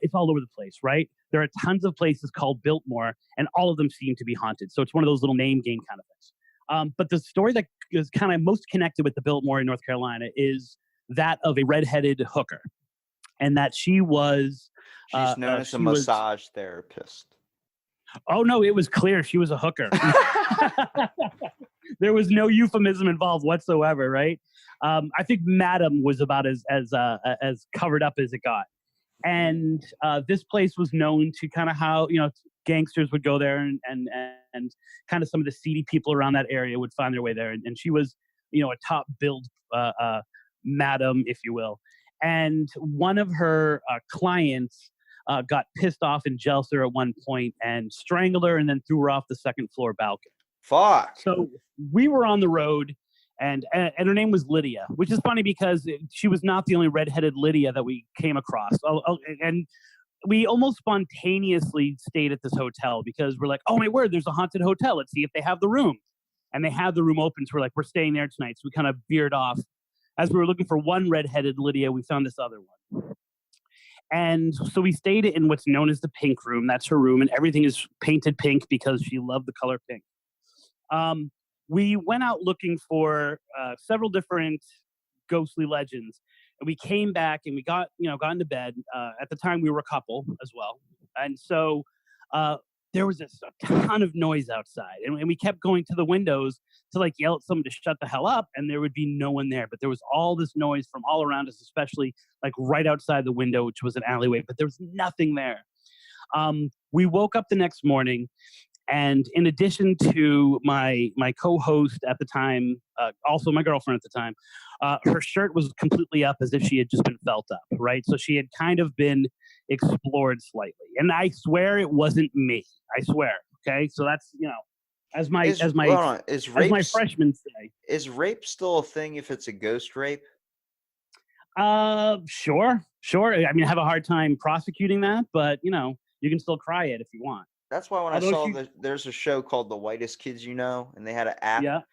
C: it's all over the place, right? There are tons of places called Biltmore, and all of them seem to be haunted. So it's one of those little name game kind of things. But the story that is kind of most connected with the Biltmore in North Carolina is that of a redheaded hooker, and that she was.
B: She's known as a massage therapist.
C: Oh no, it was clear she was a hooker. There was no euphemism involved whatsoever, right? I think Madam was about as covered up as it got. And this place was known to kind of how, gangsters would go there and kind of some of the seedy people around that area would find their way there. And she was, a top billed madam, if you will. And one of her clients got pissed off and jealous of her at one point and strangled her and then threw her off the second floor balcony.
B: Fuck.
C: So we were on the road, and her name was Lydia, which is funny because she was not the only redheaded Lydia that we came across. And we almost spontaneously stayed at this hotel because we're like, oh my word, there's a haunted hotel. Let's see if they have the room. And they had the room open. So we're like, we're staying there tonight. So we kind of veered off. As we were looking for one redheaded Lydia, we found this other one. And so we stayed in what's known as the pink room. That's her room. And everything is painted pink because she loved the color pink. We went out looking for several different ghostly legends. And we came back and we got into bed. At the time, we were a couple as well. And so there was a ton of noise outside. And we kept going to the windows to yell at someone to shut the hell up. And there would be no one there. But there was all this noise from all around us, especially right outside the window, which was an alleyway. But there was nothing there. We woke up the next morning. And in addition to my co-host at the time, also my girlfriend at the time, her shirt was completely up as if she had just been felt up, right? So she had kind of been explored slightly. And I swear it wasn't me. I swear. Okay, so that's as my freshmen say.
B: Is rape still a thing if it's a ghost rape?
C: Sure. I mean, I have a hard time prosecuting that, but you can still cry it if you want.
B: That's why when I saw there's a show called The Whitest Kids You Know, and they had an app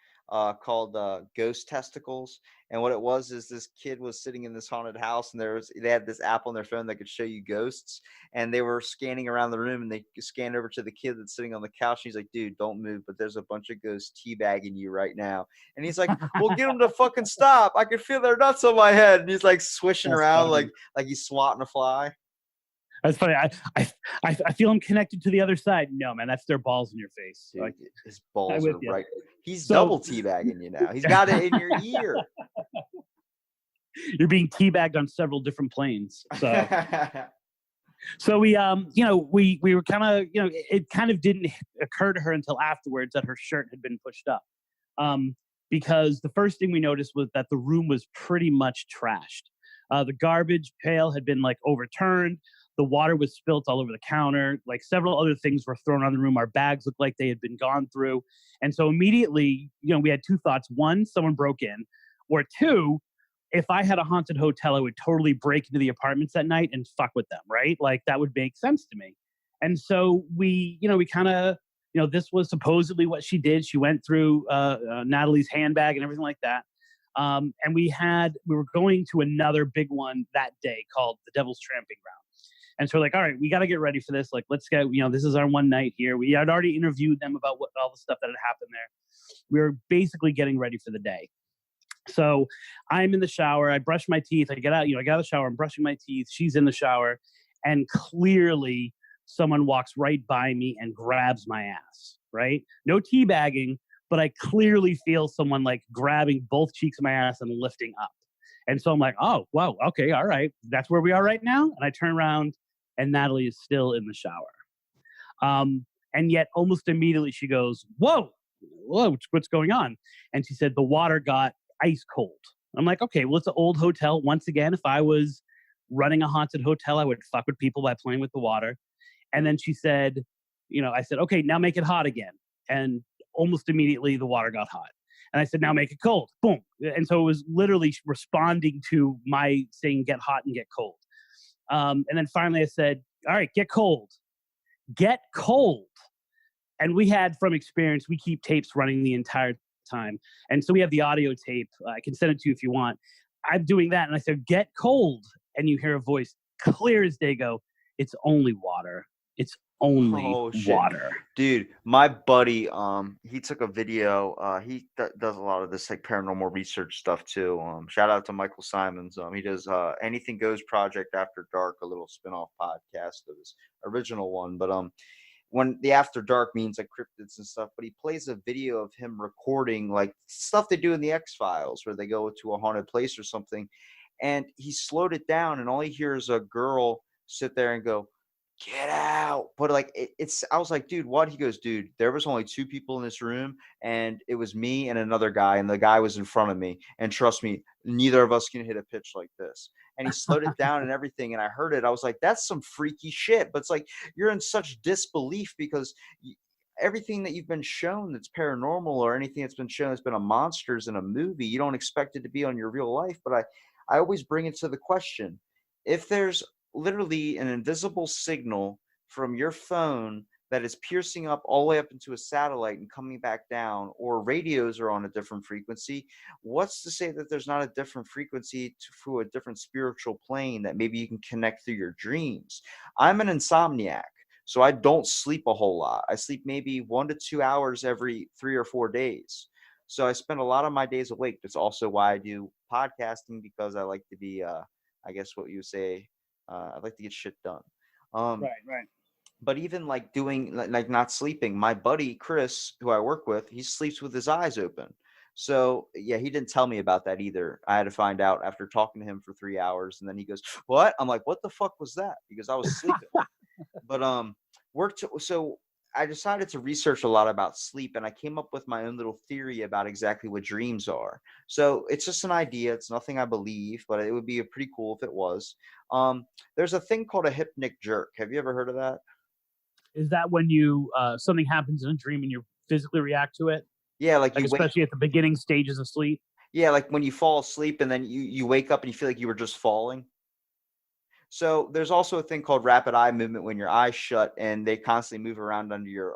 B: called Ghost Testicles. And what it was is this kid was sitting in this haunted house, and they had this app on their phone that could show you ghosts. And they were scanning around the room, and they scanned over to the kid that's sitting on the couch. And he's like, dude, don't move, but there's a bunch of ghosts teabagging you right now. And he's like, well, get them to fucking stop. I can feel their nuts on my head. And he's swishing around like he's swatting a fly.
C: That's funny. I feel I'm connected to the other side. No, man, that's their balls in your face.
B: Dude, his balls are right. He's double teabagging you now. He's got it in your ear.
C: You're being teabagged on several different planes. So we were kind of it kind of didn't occur to her until afterwards that her shirt had been pushed up, because the first thing we noticed was that the room was pretty much trashed. The garbage pail had been overturned. The water was spilt all over the counter. Several other things were thrown on the room. Our bags looked like they had been gone through. And so immediately, we had two thoughts. One, someone broke in. Or two, if I had a haunted hotel, I would totally break into the apartments at night and fuck with them, right? That would make sense to me. And so we kind of, this was supposedly what she did. She went through Natalie's handbag and everything like that. And we were going to another big one that day called the Devil's Tramping Ground. And so we're like, all right, we got to get ready for this. Let's get, this is our one night here. We had already interviewed them about all the stuff that had happened there. We were basically getting ready for the day. So I'm in the shower. I brush my teeth. I get out, I got out of the shower. I'm brushing my teeth. She's in the shower. And clearly someone walks right by me and grabs my ass, right? No teabagging, but I clearly feel someone grabbing both cheeks of my ass and lifting up. And so I'm like, oh, wow, okay, all right. That's where we are right now. And I turn around and Natalie is still in the shower. And yet almost immediately she goes, whoa, what's going on? And she said, the water got ice cold. I'm like, okay, well, it's an old hotel. Once again, if I was running a haunted hotel, I would fuck with people by playing with the water. And then she said, I said, okay, now make it hot again. And almost immediately the water got hot. And I said, now make it cold. Boom. And so it was literally responding to my saying, get hot and get cold. And then finally I said, all right, get cold. get cold. And we had, from experience, we keep tapes running the entire time. And so we have the audio tape. I can send it to you if you want. I'm doing that. And I said, get cold. And you hear a voice clear as day go, it's only water. It's only water.
B: Dude, my buddy, he took a video. He does a lot of this like paranormal research stuff too. Shout out to Michael Simons. He does Anything Goes Project After Dark, a little spin-off podcast of his original one. But when the After Dark means like cryptids and stuff, but he plays a video of him recording like stuff they do in the X-Files where they go to a haunted place or something. And he slowed it down, and all he hears a girl sit there and go, get out. But like I was like, dude, what? He goes, dude, there was only 2 people in this room, and it was me and another guy, and the guy was in front of me. And trust me, neither of us can hit a pitch like this. And he slowed it down and everything, and I heard it. I was like, that's some freaky shit. But it's like you're in such disbelief because everything that you've been shown that's paranormal or anything that's been shown that's been a monsters in a movie, you don't expect it to be on your real life. But I always bring it to the question, if there's literally an invisible signal from your phone that is piercing up all the way up into a satellite and coming back down, or radios are on a different frequency, what's to say that there's not a different frequency through a different spiritual plane that maybe you can connect through your dreams? I'm an insomniac, so I don't sleep a whole lot. I sleep maybe 1 to 2 hours every 3 or 4 days. So I spend a lot of my days awake. That's also why I do podcasting, because I like to be, I guess what you would say, I like to get shit done.
C: Right.
B: But even like doing like not sleeping, my buddy Chris, who I work with, he sleeps with his eyes open. So yeah, he didn't tell me about that either. I had to find out after talking to him for 3 hours, and then he goes, "What?" I'm like, "What the fuck was that?" Because I was sleeping. But so I decided to research a lot about sleep, and I came up with my own little theory about exactly what dreams are. So it's just an idea. It's nothing I believe, but it would be pretty cool if it was. There's a thing called a hypnic jerk. Have you ever heard of that?
C: Is that when you something happens in a dream and you physically react to it?
B: Yeah,
C: Like especially at the beginning stages of sleep?
B: Yeah, like when you fall asleep and then you wake up and you feel like you were just falling. So there's also a thing called rapid eye movement when your eyes shut and they constantly move around under your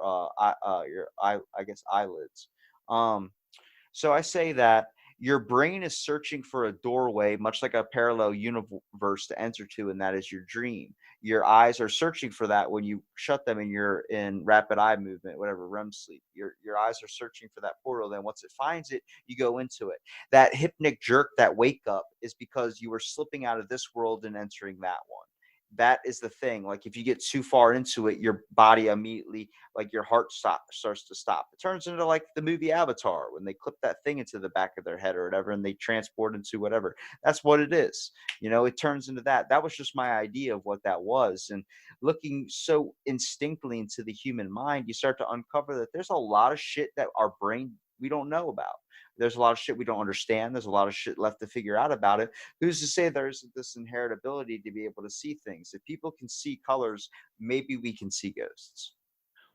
B: I guess eyelids. So I say that your brain is searching for a doorway, much like a parallel universe to enter to, and that is your dream. Your eyes are searching for that when you shut them and you're in rapid eye movement, whatever, REM sleep. Your eyes are searching for that portal. Then once it finds it, you go into it. That hypnic jerk, that wake up, is because you were slipping out of this world and entering that one. That is the thing. Like if you get too far into it, your body immediately, like your heart starts to stop. It turns into like the movie Avatar when they clip that thing into the back of their head or whatever, and they transport into whatever. That's what it is. It turns into that. That was just my idea of what that was. And looking so instinctively into the human mind, you start to uncover that there's a lot of shit that our brain, we don't know about. There's a lot of shit we don't understand. There's a lot of shit left to figure out about it. Who's to say there's this inherent ability to be able to see things? If people can see colors, maybe we can see ghosts.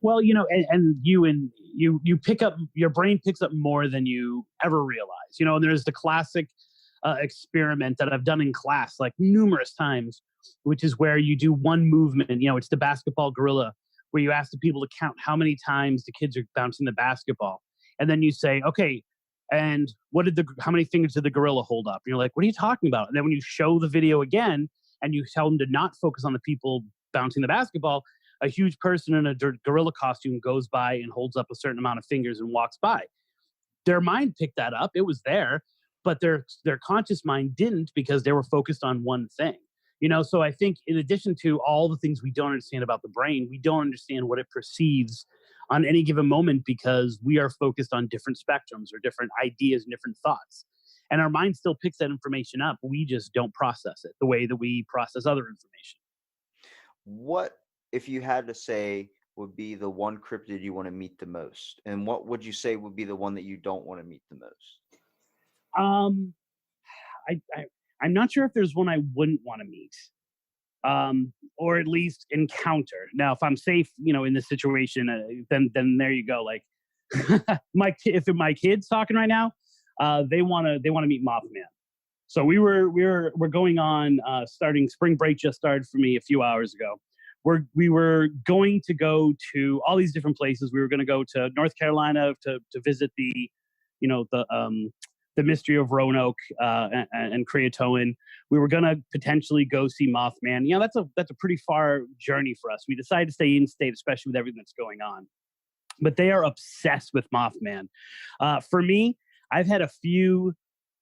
C: Well, and you pick up, your brain picks up more than you ever realize. And there's the classic experiment that I've done in class like numerous times, which is where you do one movement. It's the basketball gorilla, where you ask the people to count how many times the kids are bouncing the basketball, and then you say, okay, and how many fingers did the gorilla hold up? And you're like, what are you talking about? And then when you show the video again and you tell them to not focus on the people bouncing the basketball, a huge person in a gorilla costume goes by and holds up a certain amount of fingers and walks by. Their mind picked that up. It was there, but their conscious mind didn't, because they were focused on one thing. So I think in addition to all the things we don't understand about the brain, we don't understand what it perceives on any given moment, because we are focused on different spectrums or different ideas and different thoughts. And our mind still picks that information up. We just don't process it the way that we process other information.
B: What, if you had to say, would be the one cryptid you want to meet the most? And what would you say would be the one that you don't want to meet the most?
C: I'm not sure if there's one I wouldn't want to meet, or at least encounter. Now, if I'm safe, in this situation, then there you go. Like, if my kid's talking right now, they want to meet Mothman. So we're going on, starting spring break just started for me a few hours ago. we were going to go to all these different places. We were going to go to North Carolina to visit the mystery of Roanoke and Creatoan. We were going to potentially go see Mothman. That's a pretty far journey for us. We decided to stay in state, especially with everything that's going on. But they are obsessed with Mothman. For me, I've had a few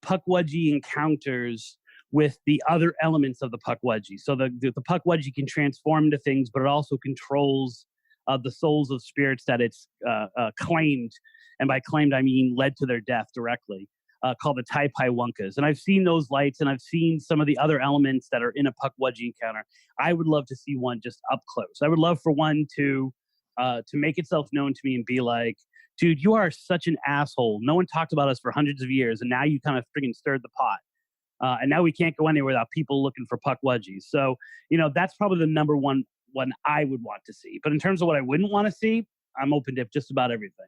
C: Pukwudgie encounters with the other elements of the Pukwudgie. So the Pukwudgie can transform into things, but it also controls the souls of spirits that it's claimed. And by claimed, I mean led to their death directly, called the Tai Pai Wunkas. And I've seen those lights, and I've seen some of the other elements that are in a Pukwudgie encounter. I would love to see one just up close. I would love for one to make itself known to me and be like, dude, you are such an asshole. No one talked about us for hundreds of years, and now you kind of freaking stirred the pot. And now we can't go anywhere without people looking for Pukwudgies. So, that's probably the number one I would want to see. But in terms of what I wouldn't want to see, I'm open to just about everything.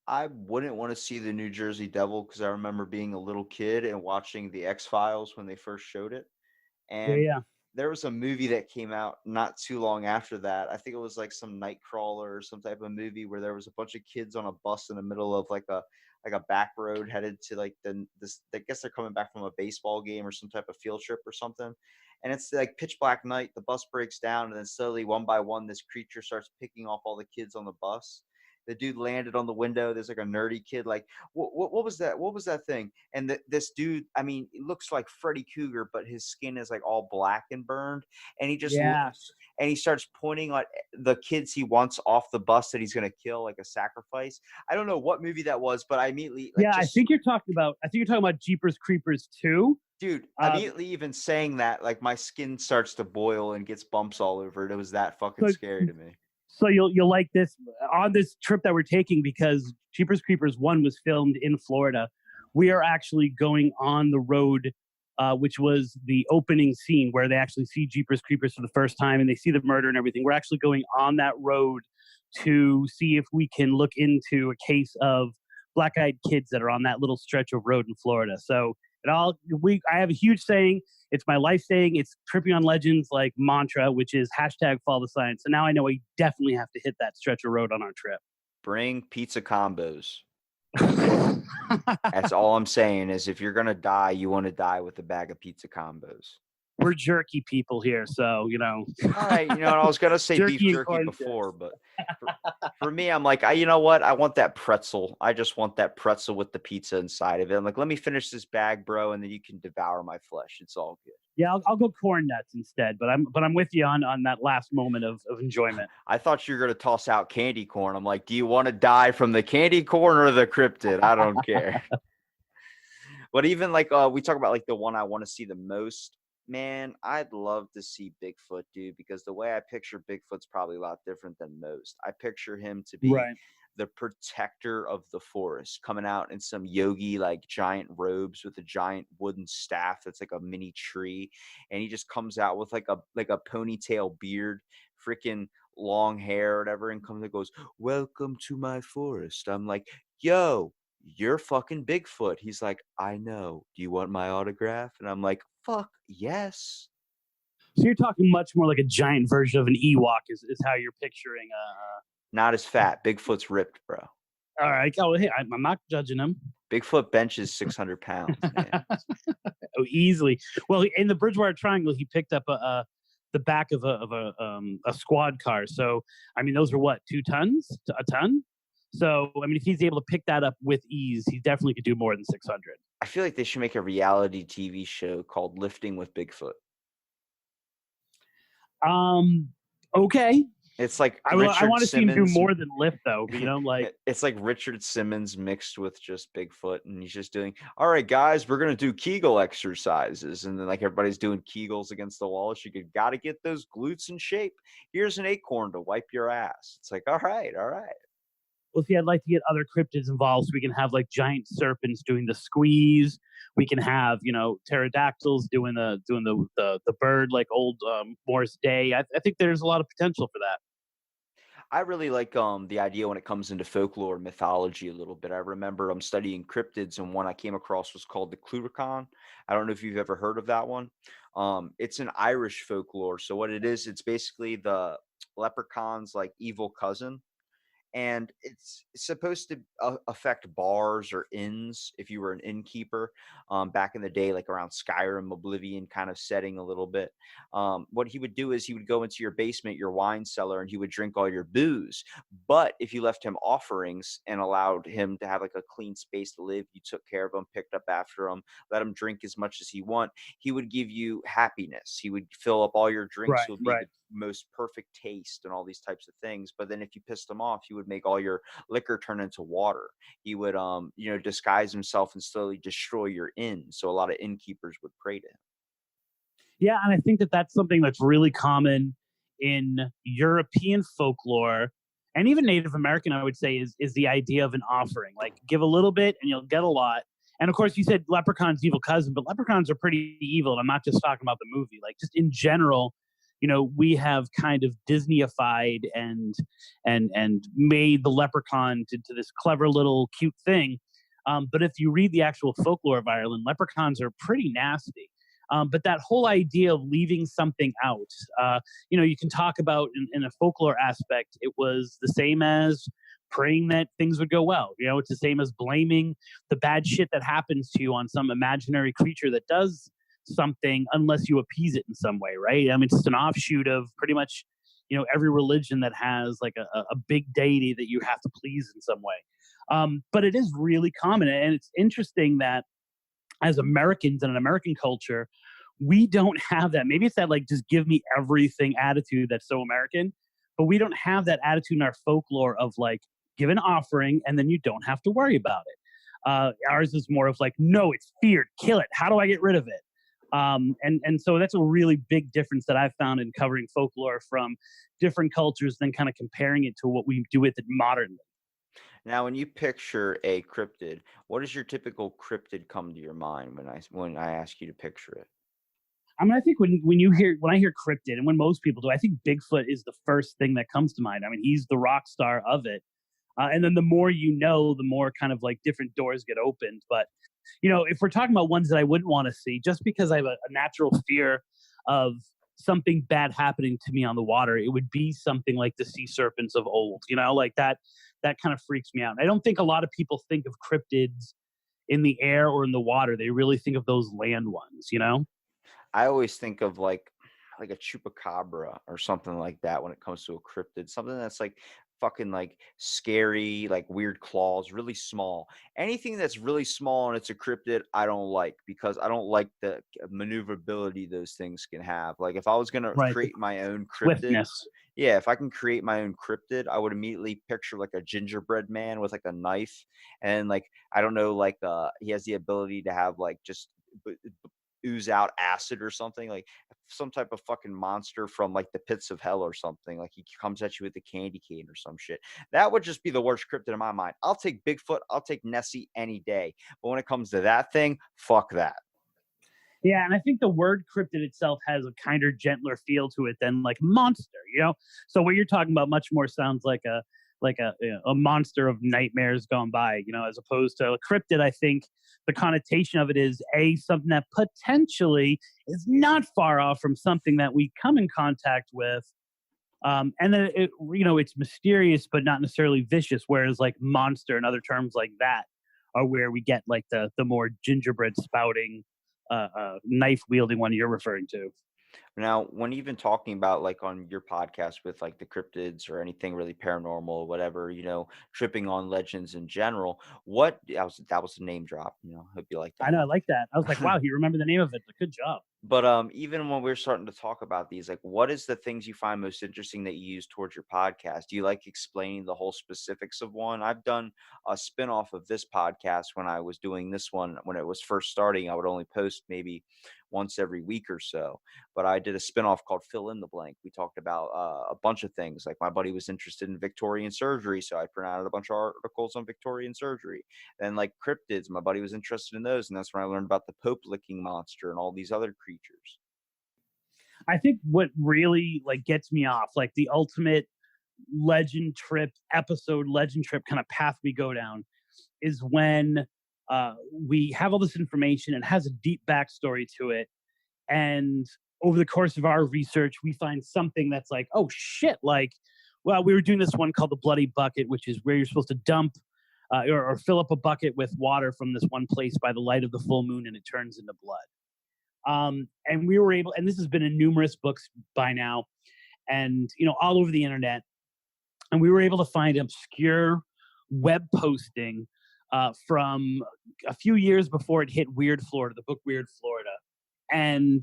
B: I wouldn't want to see the New Jersey Devil because I remember being a little kid and watching the X-Files when they first showed it. And
C: Yeah.
B: there was a movie that came out not too long after that. I think it was like some Nightcrawler or some type of movie where there was a bunch of kids on a bus in the middle of like a back road headed to like I guess they're coming back from a baseball game or some type of field trip or something. And it's like pitch black night. The bus breaks down, and then slowly, one by one, this creature starts picking off all the kids on the bus. The dude landed on the window. There's like a nerdy kid, like, what was that? What was that thing? And this dude, I mean, it looks like Freddy Krueger, but his skin is like all black and burned. And he just looks, and he starts pointing at the kids he wants off the bus that he's gonna kill, like a sacrifice. I don't know what movie that was, but I immediately
C: I think you're talking about Jeepers Creepers 2.
B: Dude, immediately even saying that, like my skin starts to boil and gets bumps all over it. It was that fucking scary to me.
C: So you'll like this on this trip that we're taking, because Jeepers Creepers 1 was filmed in Florida. We are actually going on the road, which was the opening scene where they actually see Jeepers Creepers for the first time and they see the murder and everything. We're actually going on that road to see if we can look into a case of black-eyed kids that are on that little stretch of road in Florida. So I have a huge saying. It's my life saying. It's Tripping on Legends like mantra, which is #follow the science. So now I know I definitely have to hit that stretch of road on our trip.
B: Bring pizza combos. That's all I'm saying is if you're going to die, you want to die with a bag of pizza combos.
C: We're jerky people here, so,
B: All right, I was going to say beef jerky before, but for me, I'm like, you know what? I want that pretzel. I just want that pretzel with the pizza inside of it. I'm like, let me finish this bag, bro, and then you can devour my flesh. It's all good.
C: Yeah, I'll go corn nuts instead, but I'm with you on that last moment of enjoyment.
B: I thought you were going to toss out candy corn. I'm like, do you want to die from the candy corn or the cryptid? I don't care. But even like we talk about like the one I want to see the most. Man, I'd love to see Bigfoot, dude, because the way I picture Bigfoot's probably a lot different than most. I picture him to be the protector of the forest, coming out in some yogi like giant robes with a giant wooden staff that's like a mini tree, and he just comes out with like a ponytail beard, freaking long hair or whatever, and comes and goes, "Welcome to my forest." I'm like, yo, you're fucking Bigfoot. He's like, I know. Do you want my autograph? And I'm like, fuck yes.
C: So you're talking much more like a giant version of an Ewok is how you're picturing.
B: Not as fat. Bigfoot's ripped, bro.
C: All right. Oh, hey, I'm not judging him.
B: Bigfoot benches 600 pounds, man.
C: Oh, easily. Well, in the Bridgewater Triangle, he picked up the back of a squad car. So, I mean, those are what, 2 tons? A ton? So, I mean, if he's able to pick that up with ease, he definitely could do more than 600.
B: I feel like they should make a reality TV show called Lifting with Bigfoot.
C: Okay.
B: It's like
C: I want to see him do more than lift, though. Like
B: it's like Richard Simmons mixed with just Bigfoot, and he's just doing, all right, guys, we're gonna do Kegel exercises, and then like everybody's doing Kegels against the wall. So you gotta get those glutes in shape. Here's an acorn to wipe your ass. It's like, all right.
C: Well, see, I'd like to get other cryptids involved, so we can have like giant serpents doing the squeeze. We can have, pterodactyls doing the bird like old Morris Day. I think there's a lot of potential for that.
B: I really like the idea when it comes into folklore mythology a little bit. I remember I'm studying cryptids, and one I came across was called the Cluricon. I don't know if you've ever heard of that one. It's an Irish folklore. So what it is, it's basically the leprechaun's like evil cousin, and it's supposed to affect bars or inns if you were an innkeeper back in the day, like around Skyrim, Oblivion kind of setting a little bit. What he would do is he would go into your basement, your wine cellar, and he would drink all your booze. But if you left him offerings and allowed him to have like a clean space to live, you took care of him, picked up after him, let him drink as much as he want, he would give you happiness. He would fill up all your drinks.
C: Right,
B: It would be
C: right.
B: the most perfect taste and all these types of things. But then if you pissed him off, he would make all your liquor turn into water. He would disguise himself and slowly destroy your inn. So a lot of innkeepers would pray to him.
C: Yeah, and I think that that's something that's really common in European folklore and even Native American. I would say is the idea of an offering. Like, give a little bit and you'll get a lot. And of course, you said leprechaun's evil cousin, but leprechauns are pretty evil. And I'm not just talking about the movie. Like, just in general, we have kind of Disneyified and made the leprechaun to this clever little cute thing. But if you read the actual folklore of Ireland, leprechauns are pretty nasty. But that whole idea of leaving something out, you can talk about in a folklore aspect, it was the same as praying that things would go well. It's the same as blaming the bad shit that happens to you on some imaginary creature that does something unless you appease it in some way, right? I mean, it's just an offshoot of pretty much, every religion that has like a big deity that you have to please in some way. But it is really common. And it's interesting that as Americans and an American culture, we don't have that. Maybe it's that like just give me everything attitude that's so American, but we don't have that attitude in our folklore of like give an offering and then you don't have to worry about it. Ours is more of like, no, it's feared, kill it. How do I get rid of it? And so that's a really big difference that I've found in covering folklore from different cultures, then kind of comparing it to what we do with it modernly.
B: Now, when you picture a cryptid, what does your typical cryptid come to your mind when I ask you to picture it?
C: I mean, I think when I hear cryptid, and when most people do, I think Bigfoot is the first thing that comes to mind. I mean, he's the rock star of it, and then the more the more kind of like different doors get opened. But if we're talking about ones that I wouldn't want to see, just because I have a natural fear of something bad happening to me on the water, it would be something like the sea serpents of old. Like that kind of freaks me out. I don't think a lot of people think of cryptids in the air or in the water. They really think of those land ones.
B: I always think of like a chupacabra or something like that when it comes to a cryptid, something that's like fucking like scary, like weird claws, really small. Anything that's really small and it's a cryptid, I don't like because I don't like the maneuverability those things can have. Like if I was gonna
C: Right.
B: create my own cryptid,
C: Swiftness.
B: yeah, if I can create my own cryptid, I would immediately picture like a gingerbread man with like a knife and like I don't know, like he has the ability to have like just ooze out acid or something, like some type of fucking monster from like the pits of hell or something. Like he comes at you with a candy cane or some shit. That would just be the worst cryptid in my mind. I'll take Bigfoot, I'll take Nessie any day. But when it comes to that thing, fuck that.
C: Yeah, and I think the word cryptid itself has a kinder, gentler feel to it than like monster. So what you're talking about much more sounds like a monster of nightmares gone by, as opposed to a cryptid. I think the connotation of it is something that potentially is not far off from something that we come in contact with. And then it's mysterious, but not necessarily vicious. Whereas like monster and other terms like that are where we get like the more gingerbread spouting, knife wielding one you're referring to.
B: Now, when even talking about like on your podcast with like the cryptids or anything really paranormal or whatever, tripping on legends in general, what that was a name drop, hope you like
C: I
B: that
C: know, I
B: one.
C: like that. I was like, wow, he remembered the name of it. Good job.
B: But even when we're starting to talk about these, like, what is the things you find most interesting that you use towards your podcast? Do you like explaining the whole specifics of one? I've done a spin-off of this podcast when I was doing this one when it was first starting. I would only post maybe once every week or so. But I did a spin-off called Fill in the Blank. We talked about a bunch of things. Like my buddy was interested in Victorian surgery, so I printed out a bunch of articles on Victorian surgery. Then like cryptids, my buddy was interested in those, and that's when I learned about the Pope licking monster and all these other creatures.
C: I think what really like gets me off, like the ultimate legend trip kind of path we go down is when we have all this information. It has a deep backstory to it. And over the course of our research, we find something that's like, oh shit, like, well, we were doing this one called the Bloody Bucket, which is where you're supposed to dump or fill up a bucket with water from this one place by the light of the full moon, and it turns into blood. And we were able, and this has been in numerous books by now, and all over the internet. And we were able to find obscure web posting from a few years before it hit Weird Florida, the book Weird Florida. And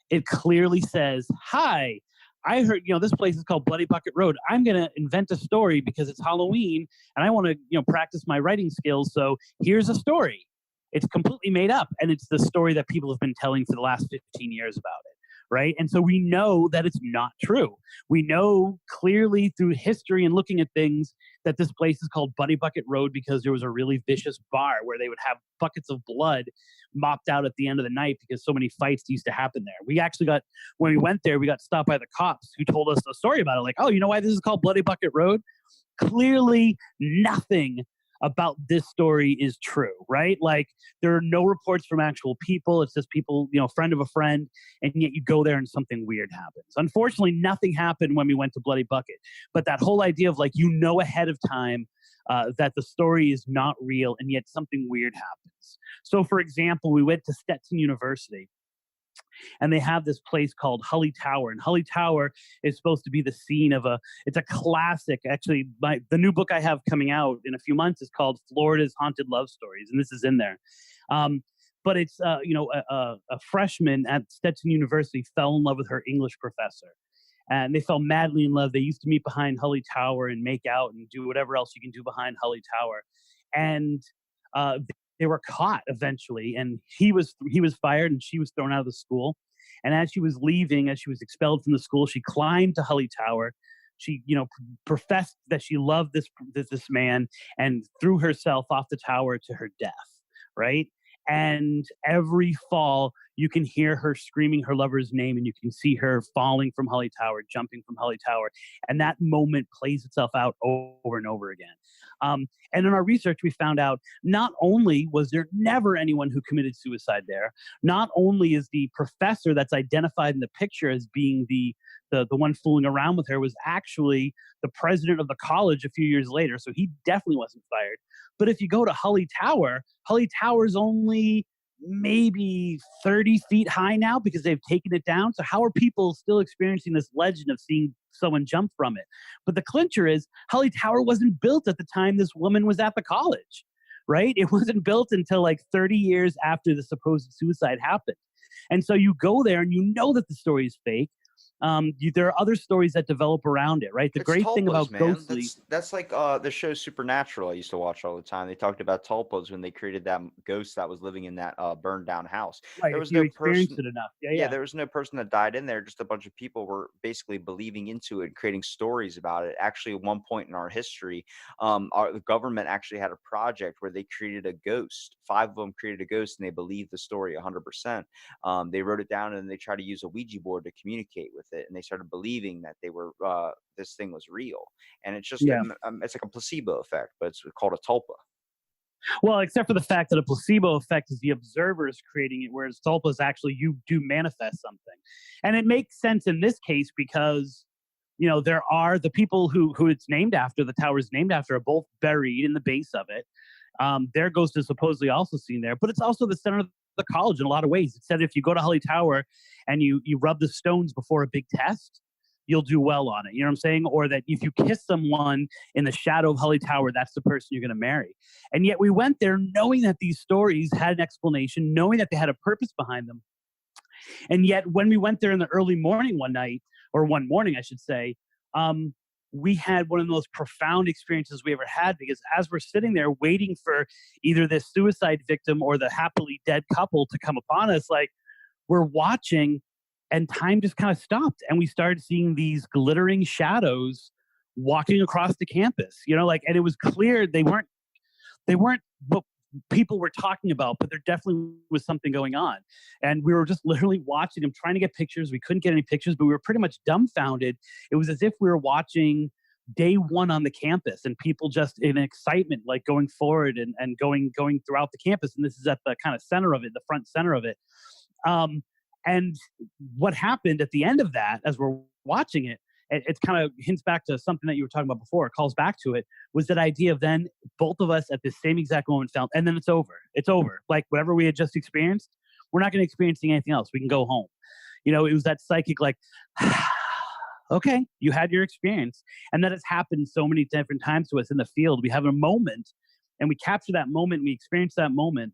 C: it clearly says, hi, I heard, this place is called Bloody Bucket Road. I'm going to invent a story because it's Halloween and I want to, practice my writing skills. So here's a story. It's completely made up. And it's the story that people have been telling for the last 15 years about it. Right. And so we know that it's not true. We know clearly through history and looking at things that this place is called Bloody Bucket Road because there was a really vicious bar where they would have buckets of blood mopped out at the end of the night because so many fights used to happen there. We actually when we went there, we got stopped by the cops who told us a story about it. Like, oh, you know why this is called Bloody Bucket Road? Clearly nothing about this story is true, right? Like there are no reports from actual people. It's just people, friend of a friend, and yet you go there and something weird happens. Unfortunately, nothing happened when we went to Bloody Bucket, but that whole idea of ahead of time that the story is not real and yet something weird happens. So for example, we went to Stetson University, and they have this place called Hully Tower. And Hully Tower is supposed to be the scene of it's a classic. Actually, the new book I have coming out in a few months is called Florida's Haunted Love Stories. And this is in there. But it's, a freshman at Stetson University fell in love with her English professor. And they fell madly in love. They used to meet behind Hully Tower and make out and do whatever else you can do behind Hully Tower. And they were caught eventually, and he was fired and she was thrown out of the school. And as she was leaving, as she was expelled from the school, she climbed to Hully Tower. She, professed that she loved this man and threw herself off the tower to her death, right? And every fall, you can hear her screaming her lover's name, and you can see her falling from Hully Tower, jumping from Hully Tower. And that moment plays itself out over and over again. And in our research, we found out not only was there never anyone who committed suicide there, not only is the professor that's identified in the picture as being the one fooling around with her was actually the president of the college a few years later. So he definitely wasn't fired. But if you go to Hully Tower is only maybe 30 feet high now because they've taken it down. So how are people still experiencing this legend of seeing someone jump from it? But the clincher is Hully Tower wasn't built at the time this woman was at the college, right? It wasn't built until 30 years after the supposed suicide happened. And so you go there and you know that the story is fake. There are other stories that develop around it, right? The
B: It's
C: great thing
B: tulpas,
C: about
B: man.
C: ghostly,
B: That's like the show Supernatural I used to watch all the time. They talked about tulpas when they created that ghost that was living in that burned down house.
C: right?
B: There
C: If
B: was
C: you
B: no
C: experience
B: person.
C: it enough,
B: Yeah, there was no person that died in there. Just a bunch of people were basically believing into it, creating stories about it. Actually, at one point in our history, the government actually had a project where they created a ghost. 5 of them created a ghost, and they believed the story 100%. They wrote it down, and they tried to use a Ouija board to communicate with it, and they started believing that they were this thing was real. And it's just
C: yeah.
B: it's like a placebo effect, but it's called a tulpa.
C: Well, except for the fact that a placebo effect is the observer is creating it, whereas tulpa is actually you do manifest something. And it makes sense in this case because, there are the people who it's named after, the tower is named after, are both buried in the base of it. Their ghost is supposedly also seen there, but it's also the center of the college in a lot of ways. It said if you go to Hully Tower and you rub the stones before a big test, you'll do well on it. You know what I'm saying? Or that if you kiss someone in the shadow of Hully Tower, that's the person you're going to marry. And yet we went there knowing that these stories had an explanation, knowing that they had a purpose behind them. And yet when we went there in the early morning one morning, I should say, we had one of the most profound experiences we ever had, because as we're sitting there waiting for either this suicide victim or the happily dead couple to come upon us, we're watching, and time just kind of stopped, and we started seeing these glittering shadows walking across the campus, and it was clear they weren't what people were talking about, but there definitely was something going on. And we were just literally watching them, trying to get pictures. We couldn't get any pictures, but we were pretty much dumbfounded. It was as if we were watching day one on the campus, and people just in excitement, like going forward and going throughout the campus. And this is at the kind of center of it, the front center of it. And what happened at the end of that, as we're watching it, it kind of hints back to something that you were talking about before. It calls back to it, was that idea of then both of us at the same exact moment felt, and then it's over. It's over. Like whatever we had just experienced, we're not going to experience anything else. We can go home. You know, it was that psychic, like, okay, you had your experience. And that has happened so many different times to us in the field. We have a moment and we capture that moment, we experience that moment,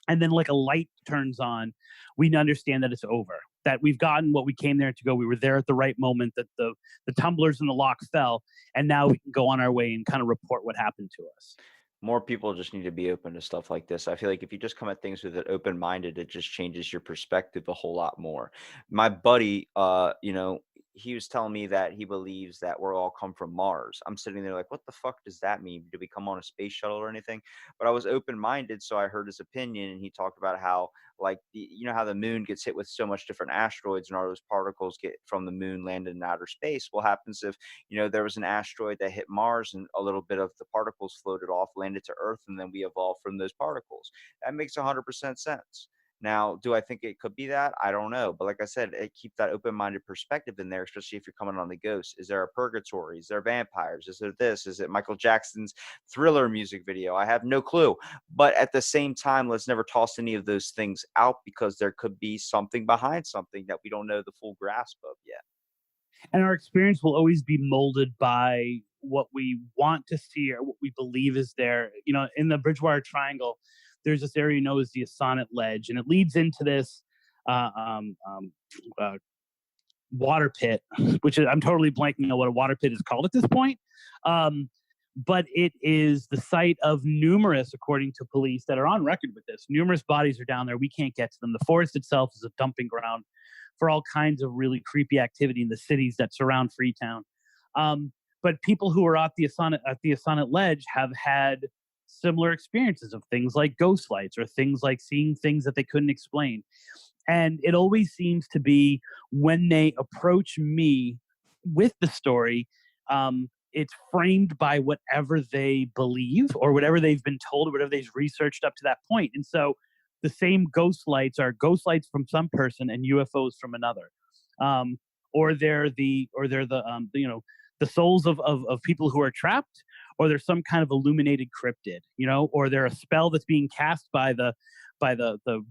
C: and then like a light turns on, we understand that it's over, that we've gotten what we came there to go. We were there at the right moment, that the tumblers in the lock fell, and now we can go on our way and kind of report what happened to us.
B: More people just need to be open to stuff like this. I feel like if you just come at things with it open-minded, it just changes your perspective a whole lot more. My buddy, he was telling me that he believes that we're all come from Mars. I'm sitting there like, what the fuck does that mean? Did we come on a space shuttle or anything? But I was open-minded, so I heard his opinion, and he talked about how, like, how the moon gets hit with so much different asteroids, and all those particles get from the moon landed in outer space. What happens if there was an asteroid that hit Mars and a little bit of the particles floated off, landed to Earth, and then we evolved from those particles? That makes 100% sense. Now, do I think it could be that? I don't know. But like I said, keep that open-minded perspective in there, especially if you're coming on the ghost. Is there a purgatory? Is there vampires? Is there this? Is it Michael Jackson's Thriller music video? I have no clue. But at the same time, let's never toss any of those things out, because there could be something behind something that we don't know the full grasp of yet.
C: And our experience will always be molded by what we want to see or what we believe is there. You know, in the Bridgewater Triangle, there's this area known as the Assonet Ledge, and it leads into this water pit, which is, I'm totally blanking on what a water pit is called at this point. But it is the site of numerous, according to police that are on record with this, numerous bodies are down there. We can't get to them. The forest itself is a dumping ground for all kinds of really creepy activity in the cities that surround Freetown. But people who are at the Assonet Ledge have had similar experiences of things like ghost lights or things like seeing things that they couldn't explain. And it always seems to be when they approach me with the story, it's framed by whatever they believe or whatever they've been told or whatever they've researched up to that point. And so the same ghost lights are ghost lights from some person and UFOs from another, or they're the souls of people who are trapped, or there's some kind of illuminated cryptid, or they're a spell that's being cast by the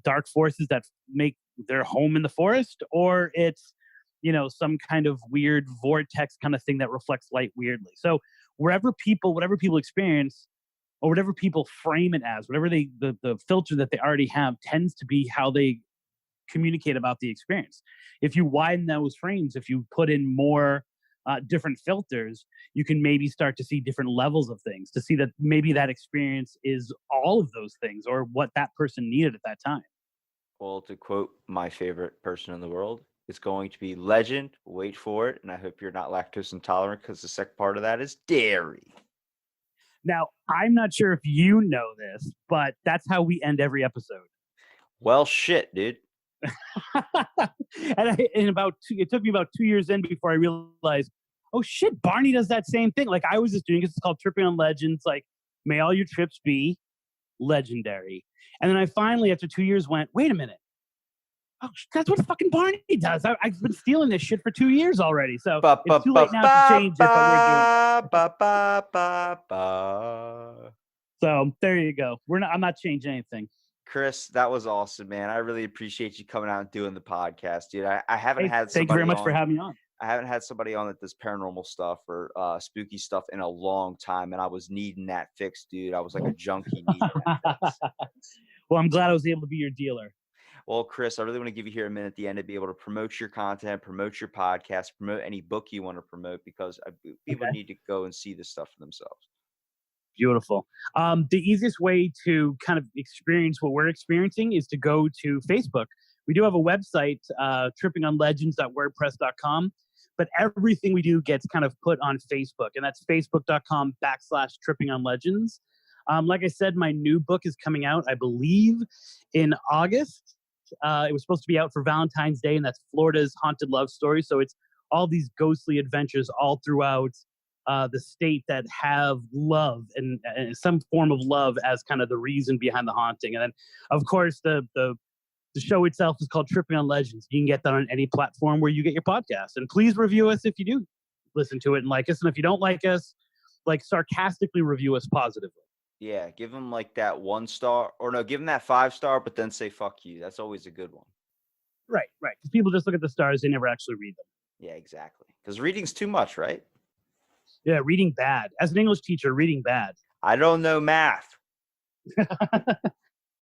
C: dark forces that make their home in the forest, or it's some kind of weird vortex kind of thing that reflects light weirdly. So whatever people experience, or whatever people frame it as, whatever the filter that they already have tends to be how they communicate about the experience. If you widen those frames, if you put in more different filters, you can maybe start to see different levels of things, to see that maybe that experience is all of those things or what that person needed at that time.
B: Well, to quote my favorite person in the world, it's going to be legend. Wait for it. And I hope you're not lactose intolerant, because the second part of that is dairy.
C: Now, I'm not sure if you know this, but that's how we end every episode.
B: Well, shit, dude.
C: And it took me about 2 years in before I realized, oh shit, Barney does that same thing. Like I was just doing it. It's called Tripping on Legends. Like, may all your trips be legendary. And then I finally, after 2 years, went, wait a minute. Oh, that's what fucking Barney does. I've been stealing this shit for 2 years already. So it's too late now to change it, but we're doing it. So there you go. I'm not changing anything.
B: Chris, that was awesome, man. I really appreciate you coming out and doing the podcast, dude. I haven't had somebody
C: thank you very much for having me on.
B: I haven't had somebody on that does paranormal stuff or spooky stuff in a long time, and I was needing that fix, dude. I was like a junkie needing that fix.
C: Well, I'm glad I was able to be your dealer.
B: Well, Chris, I really want to give you here a minute at the end to be able to promote your content, promote your podcast, promote any book you want to promote, because people need to go and see this stuff for themselves.
C: Beautiful. The easiest way to kind of experience what we're experiencing is to go to Facebook. We do have a website, trippingonlegends.wordpress.com, but everything we do gets kind of put on Facebook, and that's facebook.com/trippingonlegends. Like I said, my new book is coming out, I believe, in August. It was supposed to be out for Valentine's Day, and that's Florida's Haunted Love Story. So it's all these ghostly adventures all throughout the state that have love and some form of love as kind of the reason behind the haunting. And then, of course, the show itself is called Tripping on Legends. You can get that on any platform where you get your podcast. And please review us if you do listen to it and like us. And if you don't like us, like sarcastically review us positively.
B: Yeah, give them like that 1 star, or no, give them that 5 star, but then say fuck you. That's always a good one.
C: Right. Because people just look at the stars, they never actually read them.
B: Yeah, exactly. Because reading's too much, right?
C: Yeah, reading bad. As an English teacher, reading bad.
B: I don't know math.